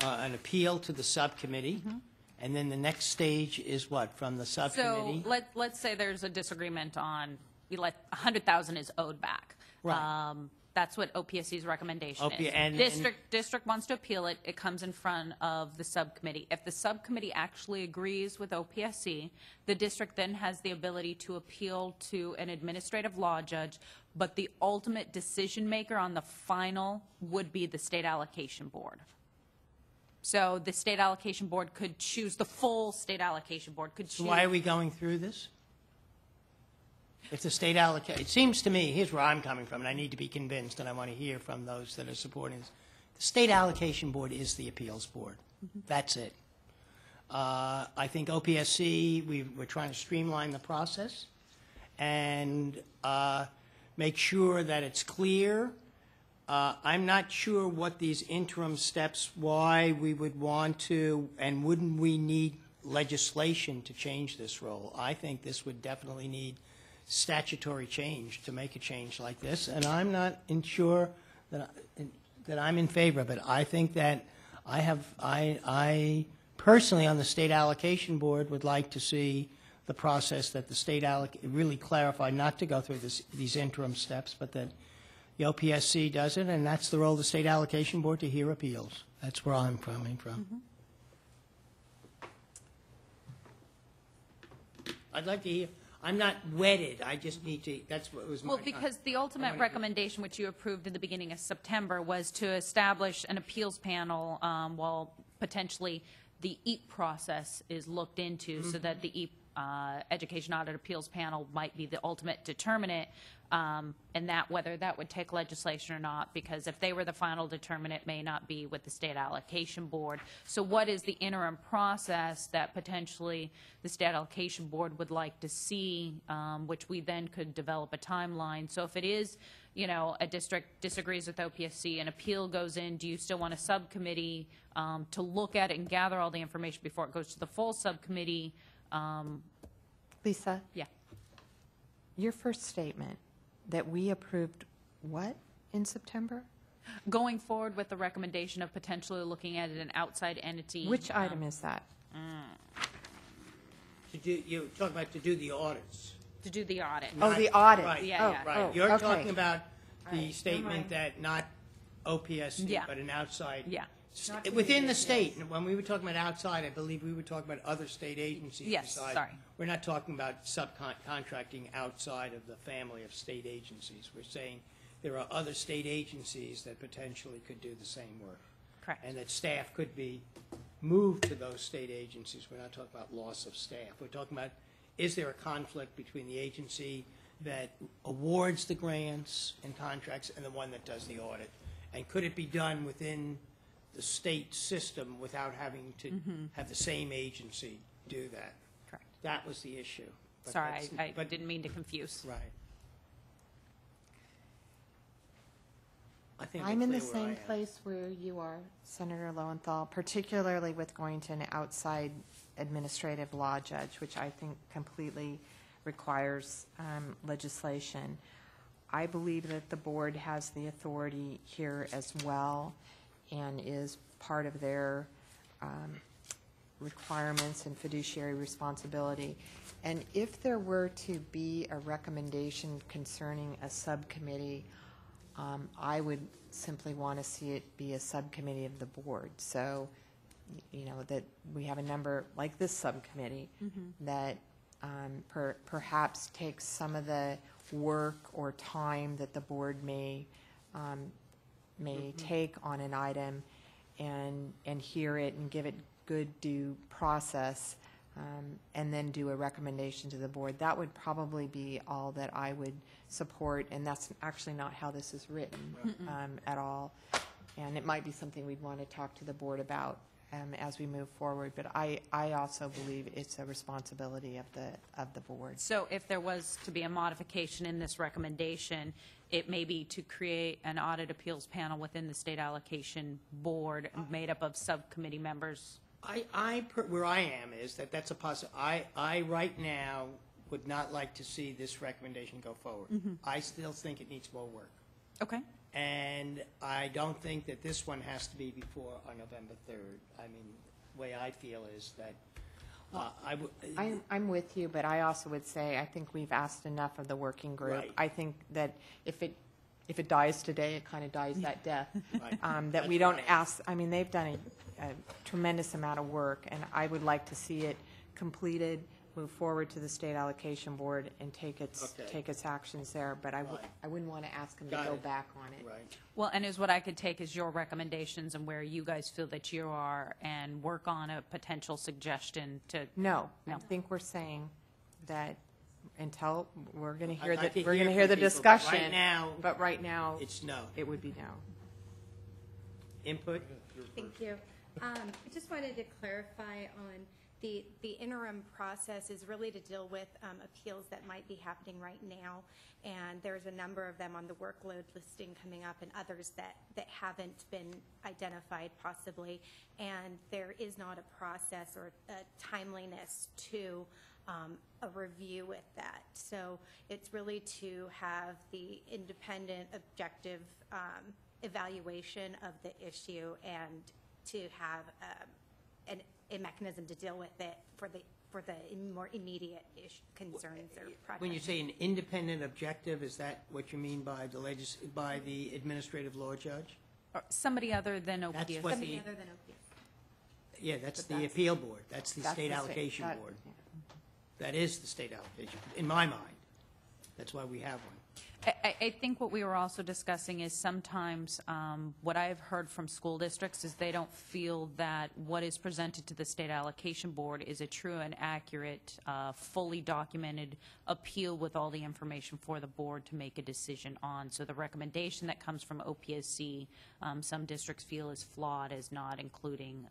an appeal to the subcommittee, and then the next stage is what, from the subcommittee? So let's say there's a disagreement on, $100,000 is owed back. Right. That's what OPSC's recommendation is. and- District wants to appeal it, it comes in front of the subcommittee. If the subcommittee actually agrees with OPSC, the district then has the ability to appeal to an administrative law judge, but the ultimate decision maker on the final would be the state allocation board. So the state allocation board could choose, the full state allocation board could choose. So why are we going through this? If the state it seems to me, here's where I'm coming from, and I need to be convinced, and I want to hear from those that are supporting this. The state allocation board is the appeals board. That's it. I think OPSC, we're trying to streamline the process and make sure that it's clear. I'm not sure what these interim steps, why we would want to, and wouldn't we need legislation to change this role? I think this would definitely need statutory change to make a change like this, and I'm not sure that I'm in favor of it. I think that I personally on the state allocation board would like to see the process that the state really clarify, not to go through these interim steps, but that the OPSC does it, and that's the role of the state allocation board, to hear appeals. That's where I'm coming from. I'd like to hear. I'm not wedded, I just need to, that's what was my... Well, because the ultimate recommendation, which you approved in the beginning of September, was to establish an appeals panel while potentially the EAP process is looked into, so that the EAP Education Audit Appeals Panel might be the ultimate determinant, and that whether that would take legislation or not, because if they were the final determinant, it may not be with the state allocation board. So what is the interim process that potentially the state allocation board would like to see, which we then could develop a timeline? So if it is, you know, a district disagrees with OPSC, an appeal goes in, do you still want a subcommittee to look at it and gather all the information before it goes to the full subcommittee? Lisa, Yeah. your first statement that we approved what in September? Going forward with the recommendation of potentially looking at an outside entity. Which item is that? You're talking about to do the audits. To do the audit. Oh, the audit. Right, Yeah, yeah. right. Oh, You're okay. talking about All the right, statement never mind. that not OPSC, Yeah. but an outside. Yeah. Within the state, and when we were talking about outside, I believe we were talking about other state agencies. Yes, besides- sorry. We're not talking about subcontracting outside of the family of state agencies. We're saying there are other state agencies that potentially could do the same work. Correct. And that staff could be moved to those state agencies. We're not talking about loss of staff. We're talking about is there a conflict between the agency that awards the grants and contracts and the one that does the audit? And could it be done within the state system without having to have the same agency do that? Correct. That was the issue. But Sorry, that's- I didn't mean to confuse. Right. I think I'm we're in the clear where I same am. place where you are, Senator Lowenthal, particularly with going to an outside administrative law judge, which I think completely requires legislation. I believe that the board has the authority here as well and is part of their requirements and fiduciary responsibility. And if there were to be a recommendation concerning a subcommittee, I would simply want to see it be a subcommittee of the board. So, you know, that we have a number, like this subcommittee, that perhaps takes some of the work or time that the board may take on an item and hear it and give it good due process, and then do a recommendation to the board. That would probably be all that I would support, and that's actually not how this is written at all. And it might be something we'd want to talk to the board about as we move forward. But I also believe it's a responsibility of the board. So if there was to be a modification in this recommendation, it may be to create an audit appeals panel within the state allocation board made up of subcommittee members. Where I am is that's a I right now would not like to see this recommendation go forward. I still think it needs more work. Okay. And I don't think that this one has to be before on November 3rd. I mean, the way I feel is that I'm with you, but I also would say I think we've asked enough of the working group. Right. I think that if it dies today, it kind of dies that death. Right. That we don't ask, I mean, they've done a tremendous amount of work, and I would like to see it completed, move forward to the state allocation board and take its actions there, but I wouldn't want to ask them to Got go it. back on it. Right. Well, and is what I could take as your recommendations and where you guys feel that you are and work on a potential suggestion to. No, I No. think we're saying that until, we're going to I'd hear like to we're hear going to hear from the people, but discussion. But right now, It's no. it would be no. Input? Thank you. I just wanted to clarify on the interim process is really to deal with appeals that might be happening right now. And there's a number of them on the workload listing coming up and others that haven't been identified possibly. And there is not a process or a timeliness to a review with that. So it's really to have the independent, objective evaluation of the issue and to have a mechanism to deal with it for the more immediate concerns or projects. When you say an independent objective, is that what you mean by by the administrative law judge? Or somebody other than That's OPS. what Something the- other than OPS. Yeah, that's But the that's- appeal board. That's the That's state the allocation that- board. yeah. That is the state allocation, in my mind. That's why we have one. I think what we were also discussing is sometimes what I've heard from school districts is they don't feel that what is presented to the state allocation board is a true and accurate, fully documented appeal with all the information for the board to make a decision on. So the recommendation that comes from OPSC, some districts feel is flawed as not including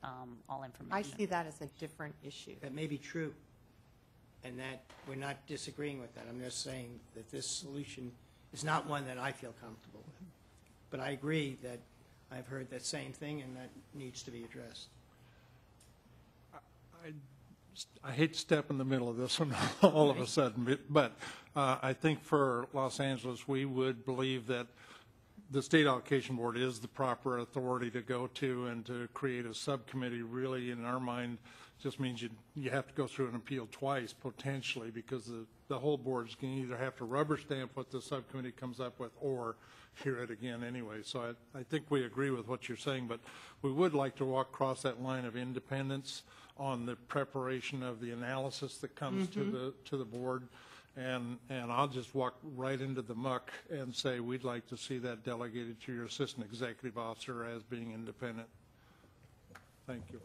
all information. I see that as a different issue. That may be true, and that we're not disagreeing with that. I'm just saying that this solution is not one that I feel comfortable with. But I agree that I've heard that same thing, and that needs to be addressed. I hate to step in the middle of this one all of a sudden, but I think for Los Angeles, we would believe that the state allocation board is the proper authority to go to, and to create a subcommittee really, in our mind, just means you have to go through an appeal twice potentially, because the whole board is going to either have to rubber stamp what the subcommittee comes up with or hear it again anyway. So I think we agree with what you're saying, but we would like to walk across that line of independence on the preparation of the analysis that comes to the board. And I'll just walk right into the muck and say we'd like to see that delegated to your assistant executive officer as being independent. Thank you.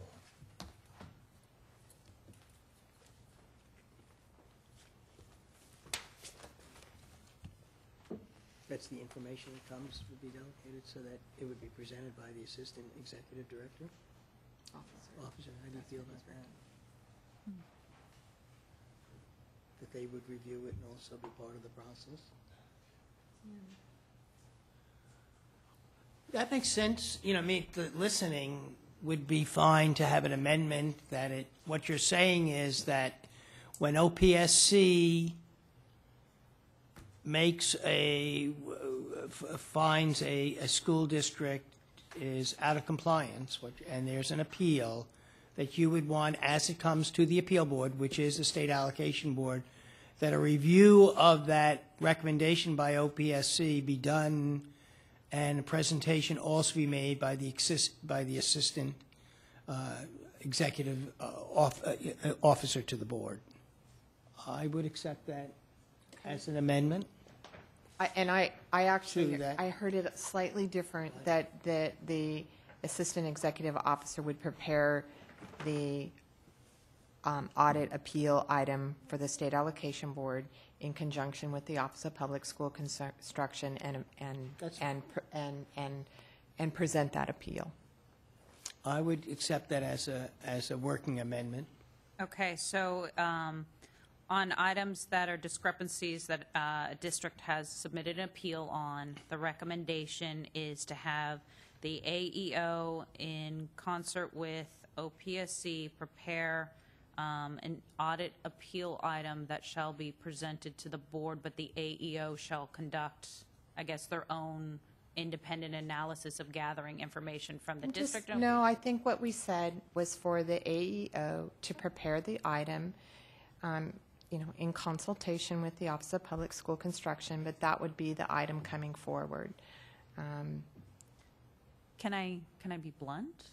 That's the information that comes, would be delegated so that it would be presented by the Assistant Executive Director? Officer, how do you feel about that? That they would review it and also be part of the process? That makes sense. You know, I mean, the listening would be fine to have an amendment that what you're saying is that when OPSC finds a school district is out of compliance, and there's an appeal, that you would want, as it comes to the appeal board, which is the State Allocation Board, that a review of that recommendation by OPSC be done and a presentation also be made by the Assistant Executive Officer to the board. I would accept that as an amendment. I actually, that. I heard it slightly different, that the Assistant Executive Officer would prepare the audit appeal item for the State Allocation Board in conjunction with the Office of Public School Construction and present that appeal. I would accept that as a working amendment. Okay, so on items that are discrepancies that a district has submitted an appeal on, the recommendation is to have the AEO in concert with OPSC prepare an audit appeal item that shall be presented to the board, but the AEO shall conduct, I guess, their own independent analysis of gathering information from the district. No, I think what we said was for the AEO to prepare the item, in consultation with the Office of Public School Construction, but that would be the item coming forward. Can I be blunt?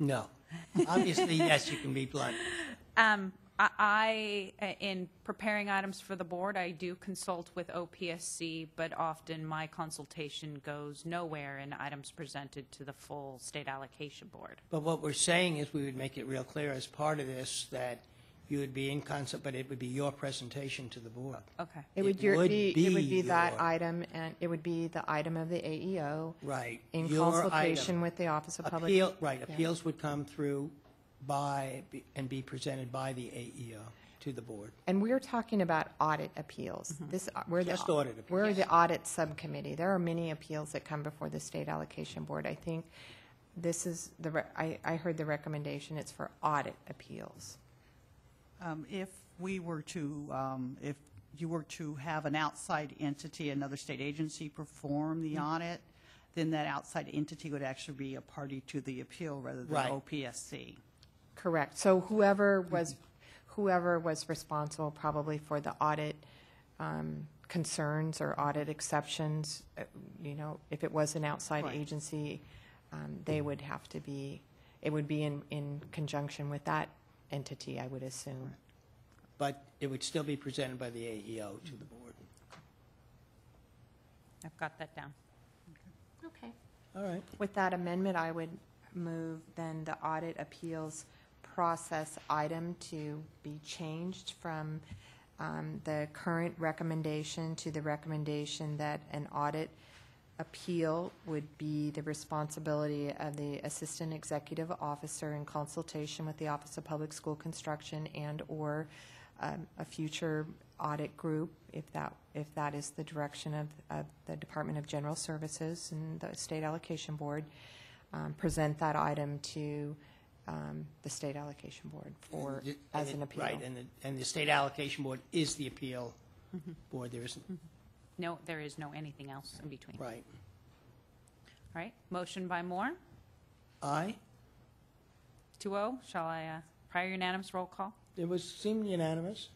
No. Obviously, yes, you can be blunt. I, in preparing items for the board, I do consult with OPSC, but often my consultation goes nowhere in items presented to the full State Allocation Board. But what we're saying is we would make it real clear as part of this that you would be in concert, but it would be your presentation to the board. Okay. It would be that your- item, and it would be the item of the AEO. Right. In Your consultation item. with the Office of Public. Appeal, right, Yeah. appeals would come through and be presented by the AEO to the board. And we're talking about audit appeals. We're Just audit appeals. We're the audit subcommittee. There are many appeals that come before the State Allocation Board. I think this is I heard the recommendation, it's for audit appeals. If you were to have an outside entity, another state agency perform the audit, then that outside entity would actually be a party to the appeal rather than Right. OPSC. Correct. So whoever was responsible probably for the audit concerns or audit exceptions, if it was an outside Right. agency, they would have to be, it would be in conjunction with that entity, I would assume. But it would still be presented by the AEO to the board. I've got that down. Okay. All right. With that amendment, I would move then the audit appeals process item to be changed from the current recommendation to the recommendation that an audit appeal would be the responsibility of the Assistant Executive Officer in consultation with the Office of Public School Construction and/or a future audit group, if that is the direction of the Department of General Services and the State Allocation Board, present that item to the State Allocation Board as an appeal. Right, and the State Allocation Board is the appeal board. There isn't, No, there is no anything else in between. right. All right, motion by Moore, Aye. 2-0. Shall I, prior unanimous roll call Seemed unanimous.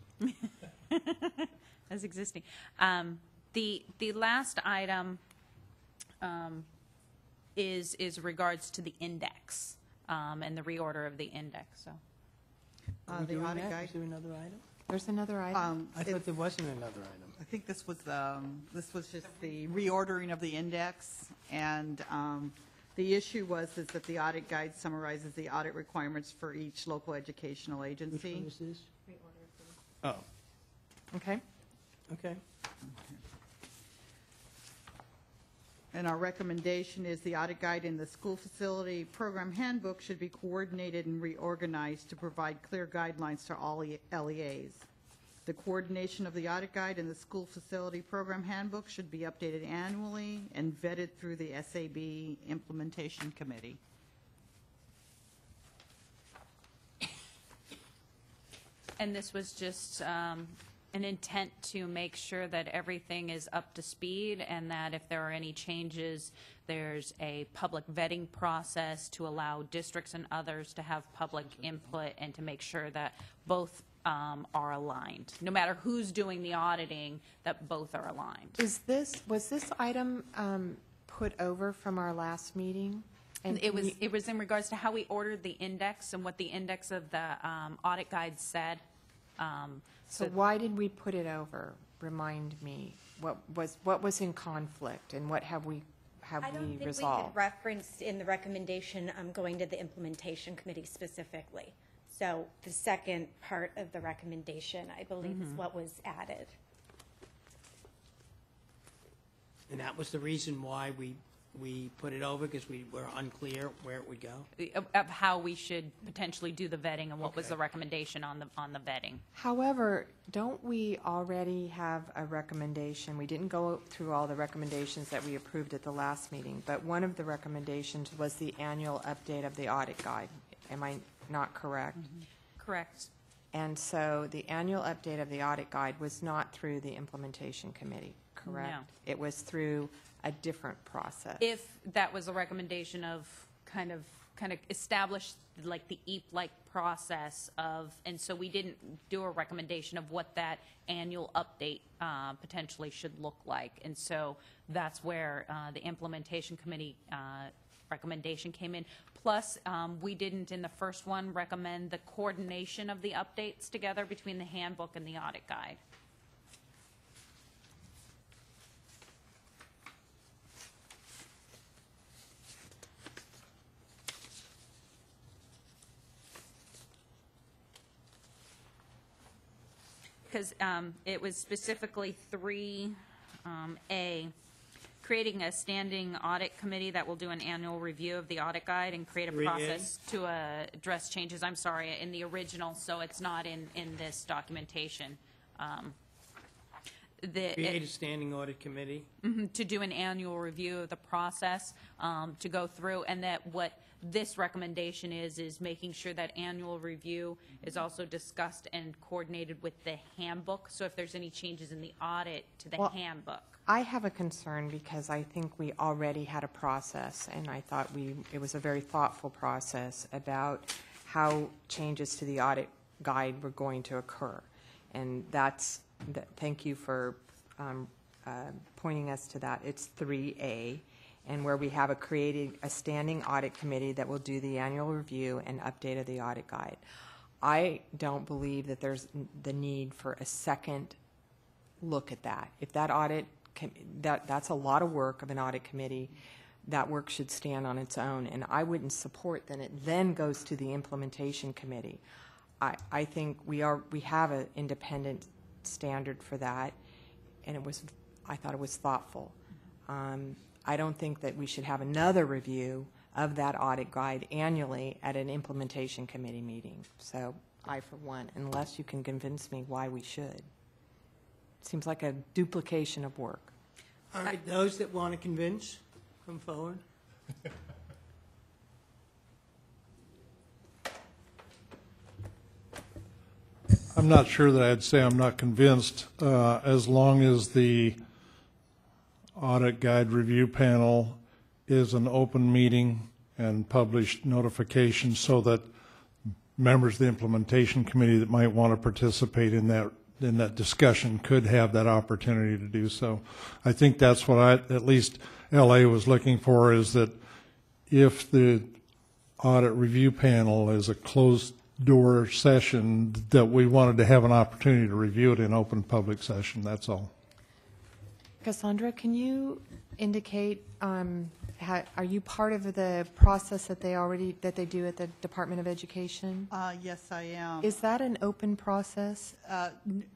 as existing? The last item is regards to the index and the reorder of the index, so. Are we The doing audit that? guide. Is there another item? There's another item. I thought there wasn't another item. I think this was just the reordering of the index, and the issue is that the audit guide summarizes the audit requirements for each local educational agency. Which one is this? Oh, Okay. okay. And our recommendation is the audit guide and the school facility program handbook should be coordinated and reorganized to provide clear guidelines to all LEAs. The coordination of the audit guide and the school facility program handbook should be updated annually and vetted through the SAB Implementation Committee. And this was just an intent to make sure that everything is up to speed and that if there are any changes, there's a public vetting process to allow districts and others to have public input and to make sure that both are aligned. No matter who's doing the auditing, that both are aligned. Was this item put over from our last meeting? And it was in regards to how we ordered the index and what the index of the audit guide said. So why did we put it over? Remind me. What was in conflict and what have we I don't think we resolved? could reference in the recommendation going to the implementation committee specifically. So the second part of the recommendation, I believe, is what was added. And that was the reason why we put it over, because we were unclear where it would go? Of how we should potentially do the vetting and what was Okay. the recommendation on the vetting. However, don't we already have a recommendation? We didn't go through all the recommendations that we approved at the last meeting, but one of the recommendations was the annual update of the audit guide. Am I not correct? Correct. And so the annual update of the audit guide was not through the implementation committee, correct? No. It was through a different process. If that was a recommendation of kind of establish like the EAP-like process of, and so we didn't do a recommendation of what that annual update potentially should look like. And so that's where the implementation committee recommendation came in. Plus, we didn't in the first one recommend the coordination of the updates together between the handbook and the audit guide. Because it was specifically 3A, creating a standing audit committee that will do an annual review of the audit guide and create a 3A? process to address changes, I'm sorry, in the original, so it's not in this documentation. Create a standing audit committee. To do an annual review of the process, to go through, and that what this recommendation is making sure that annual review is also discussed and coordinated with the handbook, so if there's any changes in the audit to the handbook. I have a concern because I think we already had a process, and I thought it was a very thoughtful process about how changes to the audit guide were going to occur. And thank you for pointing us to that. It's 3A, and where we have created a standing audit committee that will do the annual review and update of the audit guide. I don't believe that there's the need for a second look at that. If that audit, that's a lot of work of an audit committee. That work should stand on its own, and I wouldn't support that it then goes to the implementation committee. I think we have an independent standard for that, and I thought it was thoughtful. I don't think that we should have another review of that audit guide annually at an implementation committee meeting. So I, for one, unless you can convince me why we should. Seems like a duplication of work. All right, those that want to convince, come forward. I'm not sure that I'd say I'm not convinced, as long as the audit guide review panel is an open meeting and published notification so that members of the implementation committee that might want to participate in that discussion could have that opportunity to do so. I think that's what at least LA was looking for, is that if the audit review panel is a closed door session, that we wanted to have an opportunity to review it in open public session, that's all. Cassandra, can you indicate, are you part of the process that they do at the Department of Education? Yes, I am. Is that an open process?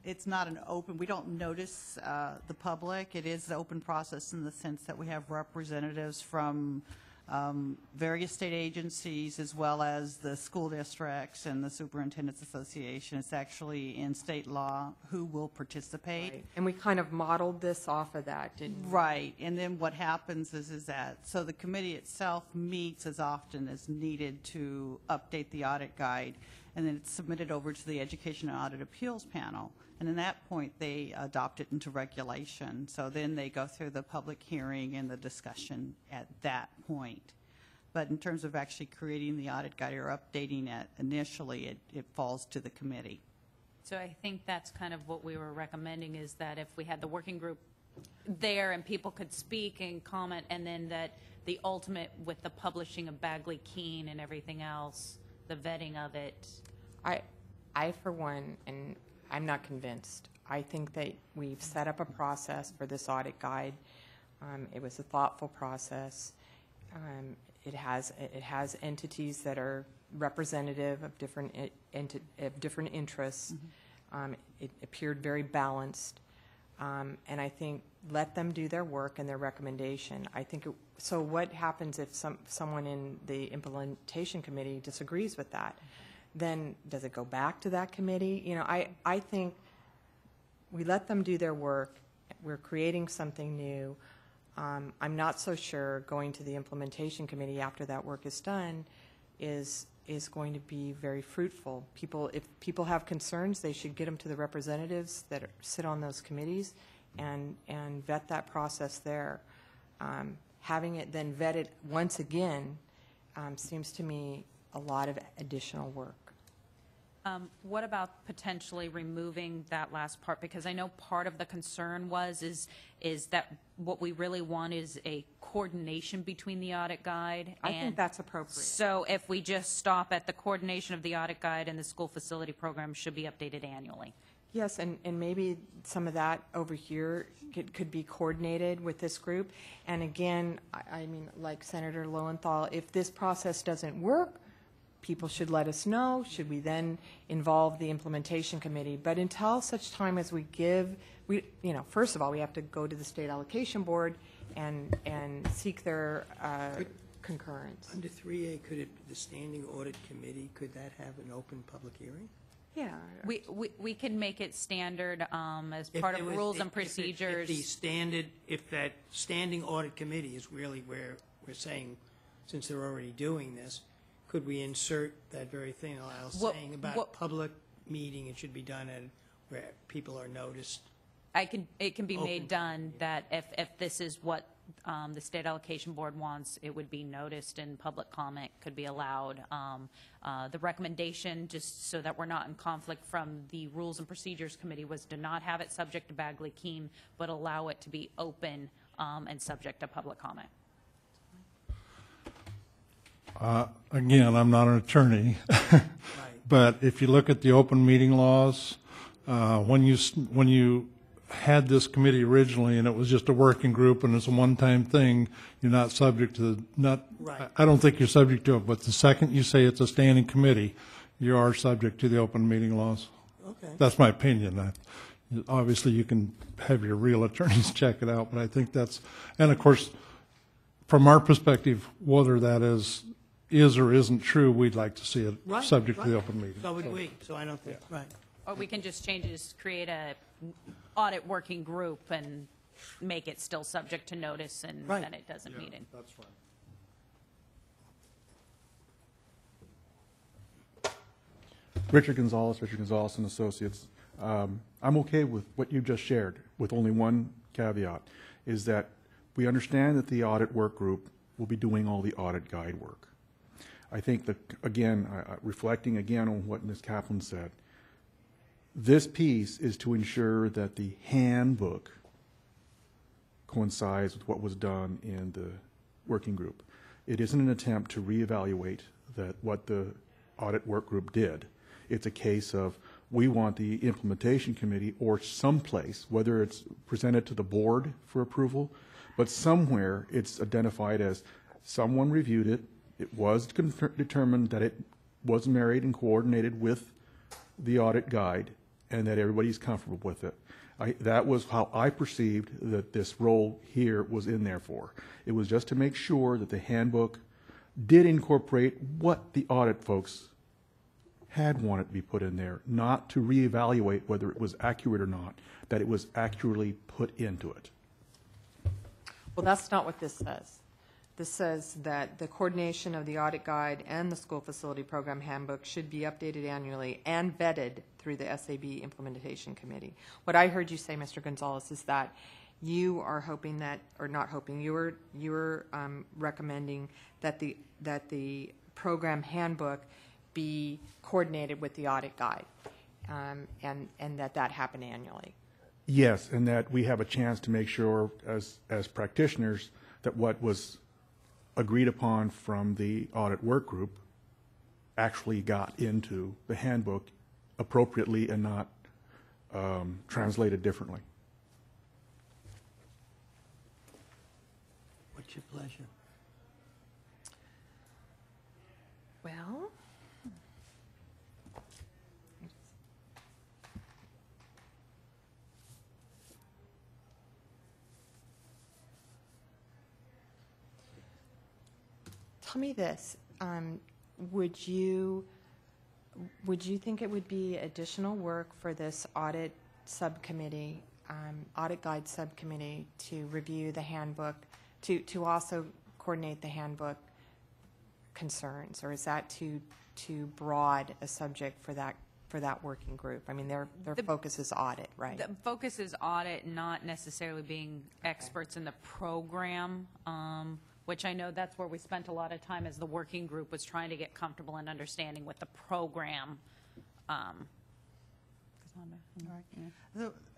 It's not an open, we don't notice the public. It is an open process in the sense that we have representatives from various state agencies as well as the school districts and the Superintendent's Association. It's actually in state law who will participate. Right. And we kind of modeled this off of that, didn't we? Right, and then what happens is that, so the committee itself meets as often as needed to update the audit guide, and then it's submitted over to the Education and Audit Appeals Panel. And at that point, they adopt it into regulation. So then they go through the public hearing and the discussion at that point. But in terms of actually creating the audit guide or updating it initially, it falls to the committee. So I think that's kind of what we were recommending, is that if we had the working group there and people could speak and comment, and then that the ultimate with the publishing of Bagley-Keene and everything else, the vetting of it. I for one, and I'm not convinced. I think that we've set up a process for this audit guide. It was a thoughtful process. It has entities that are representative of different interests. Mm-hmm. It appeared very balanced, and I think let them do their work and their recommendation. I think so. What happens if someone in the implementation committee disagrees with that? Then does it go back to that committee? You know, I think we let them do their work. We're creating something new. I'm not so sure going to the implementation committee after that work is done is going to be very fruitful. If people have concerns, they should get them to the representatives that sit on those committees and vet that process there. Having it then vetted once again seems to me a lot of additional work. What about potentially removing that last part? Because I know part of the concern is that what we really want is a coordination between the audit guide. I think that's appropriate. So if we just stop at the coordination of the audit guide and the school facility program should be updated annually. Yes, and maybe some of that over here could be coordinated with this group. And again, I mean, like Senator Lowenthal, if this process doesn't work, people should let us know. Should we then involve the implementation committee? But until such time as first of all, we have to go to the state allocation board and seek their concurrence. Under 3A, the Standing Audit Committee, could that have an open public hearing? Yeah. We can make it standard as part of rules and procedures. If that Standing Audit Committee is really where we're saying, since they're already doing this, could we insert that very thing I was saying about public meeting? It should be done at where people are noticed. It can be Open. made done that if this is what the state allocation board wants, it would be noticed and public comment could be allowed. The recommendation, just so that we're not in conflict from the Rules and Procedures Committee, was to not have it subject to Bagley-Keene, but allow it to be open and subject to public comment. Again, I'm not an attorney, but if you look at the open meeting laws, when you had this committee originally and it was just a working group and it's a one-time thing, you're not subject to I don't think you're subject to it, but the second you say it's a standing committee, you are subject to the open meeting laws. Okay. That's my opinion. Obviously, you can have your real attorneys check it out, but I think and of course, from our perspective, whether that is or isn't true, we'd like to see it subject to the open meeting. So would we. So I don't think, right. Or we can just change this, create a audit working group and make it still subject to notice and then it doesn't meet in. That's fine. Richard Gonzalez and Associates. I'm okay with what you just shared, with only one caveat, is that we understand that the audit work group will be doing all the audit guide work. I think that, again, reflecting again on what Ms. Kaplan said, this piece is to ensure that the handbook coincides with what was done in the working group. It isn't an attempt to reevaluate what the audit work group did. It's a case of We want the implementation committee or someplace, whether it's presented to the board for approval, but somewhere it's identified as someone reviewed it, it was determined that it was married and coordinated with the audit guide, and that everybody's comfortable with it. That was how I perceived that this role here was in there for. It was just to make sure that the handbook did incorporate what the audit folks had wanted to be put in there, not to reevaluate whether it was accurate or not, that it was accurately put into it. Well, that's not what this says. This says that the coordination of the audit guide and the school facility program handbook should be updated annually and vetted through the SAB Implementation Committee. What I heard you say, Mr. Gonzalez, is that you are hoping that, or not hoping, you were recommending that the program handbook be coordinated with the audit guide, and that happen annually. Yes, and that we have a chance to make sure as practitioners that what was agreed upon from the audit work group actually got into the handbook appropriately and not translated differently. What's your pleasure? Well, tell me this, would you think it would be additional work for this audit subcommittee, audit guide subcommittee, to review the handbook, to also coordinate the handbook concerns, or is that too broad a subject for that working group? I mean, their focus is audit, right? The focus is audit, not necessarily being experts in the program, which I know that's where we spent a lot of time as the working group, was trying to get comfortable and understanding what the program.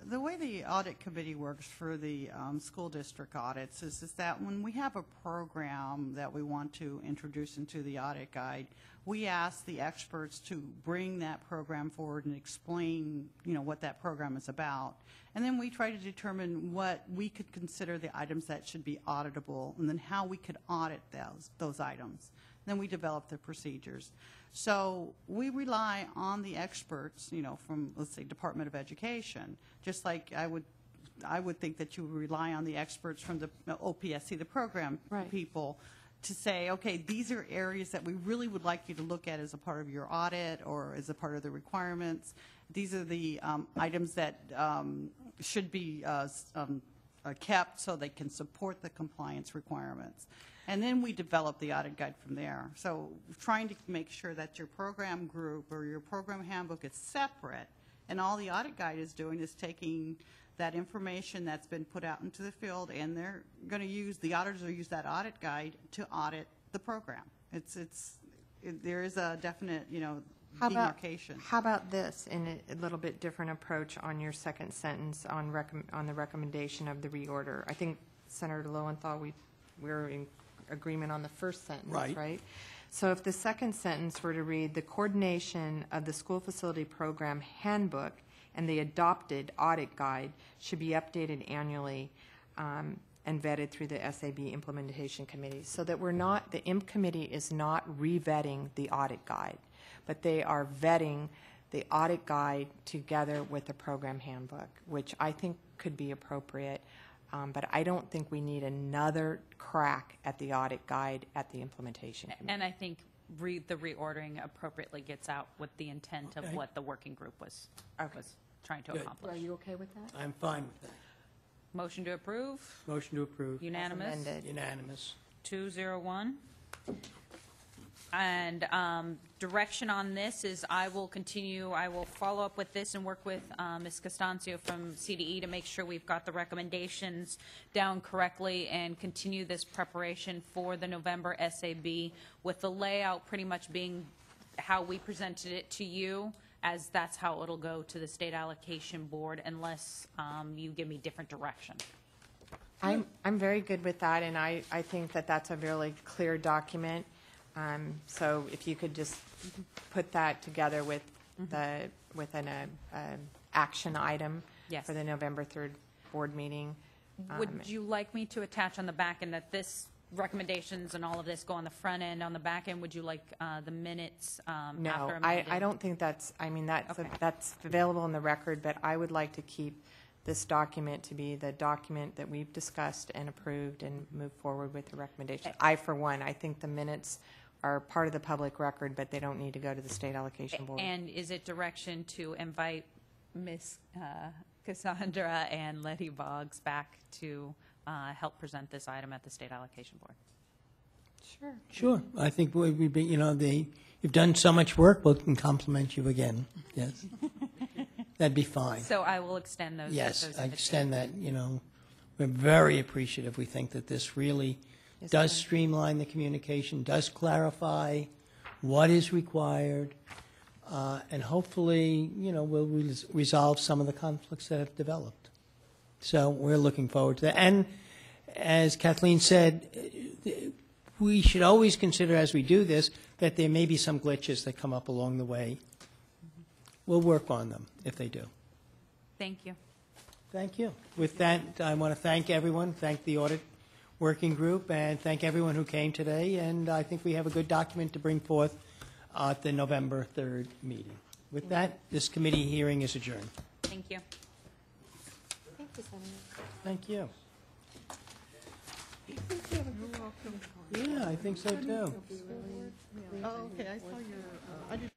The way the audit committee works for the school district audits is that when we have a program that we want to introduce into the audit guide, we ask the experts to bring that program forward and explain, what that program is about. And then we try to determine what we could consider the items that should be auditable, and then how we could audit those items. Then we develop the procedures. So we rely on the experts, from, let's say, Department of Education, just like I would think that you would rely on the experts from the OPSC, the program people, to say, okay, these are areas that we really would like you to look at as a part of your audit or as a part of the requirements. These are the items that should be kept so they can support the compliance requirements. And then we develop the audit guide from there. So trying to make sure that your program group or your program handbook is separate, and all the audit guide is doing is taking that information that's been put out into the field, and they're going to use, the auditors will use that audit guide to audit the program. There is a definite, demarcation. How about this, in a little bit different approach on your second sentence on the recommendation of the reorder? I think Senator Lowenthal, we're in agreement on the first sentence, right? So if the second sentence were to read, the coordination of the school facility program handbook and the adopted audit guide should be updated annually and vetted through the SAB Implementation Committee, so that the IMP committee is not re-vetting the audit guide, but they are vetting the audit guide together with the program handbook, which I think could be appropriate. But I don't think we need another crack at the audit guide at the implementation committee. And I think the reordering appropriately gets out with the intent of what the working group was trying to accomplish. Are you okay with that? I'm fine with that. Motion to approve? Motion to approve. Unanimous? amended. Unanimous. 201. And direction on this is I will follow up with this and work with Ms. Costanzo from CDE to make sure we've got the recommendations down correctly and continue this preparation for the November SAB, with the layout pretty much being how we presented it to you, as that's how it'll go to the State Allocation Board, unless you give me different direction. I'm very good with that, and I think that that's a really clear document. So if you could just put that together with with an action item Yes. for the November 3rd board meeting. Would you like me to attach on the back end that this recommendations and all of this go on the front end? On the back end, would you like the minutes No, after I amended? don't think that's, I mean, that's, Okay. that's available in the record, but I would like to keep this document to be the document that we've discussed and approved and move forward with the recommendation. I, for one, I think the minutes are part of the public record, but they don't need to go to the state allocation board. And is it direction to invite Ms. Cassandra and Letty Boggs back to help present this item at the state allocation board? Sure. Sure. I think we've been, you've done so much work, we can compliment you again. Yes. That'd be fine. So I will extend those. Yes, those I invitations. extend that, we're very appreciative. We think that this really Yes, does sir. streamline the communication, does clarify what is required, and hopefully, will resolve some of the conflicts that have developed. So we're looking forward to that. And as Kathleen said, we should always consider as we do this that there may be some glitches that come up along the way. We'll work on them if they do. Thank you. Thank you. With that, I want to thank everyone, thank the audit working group, and thank everyone who came today. And I think we have a good document to bring forth at the November 3rd meeting. With that, this committee hearing is adjourned. Thank you. Thank you. Yeah, I think so too. Oh, okay, I saw your, I did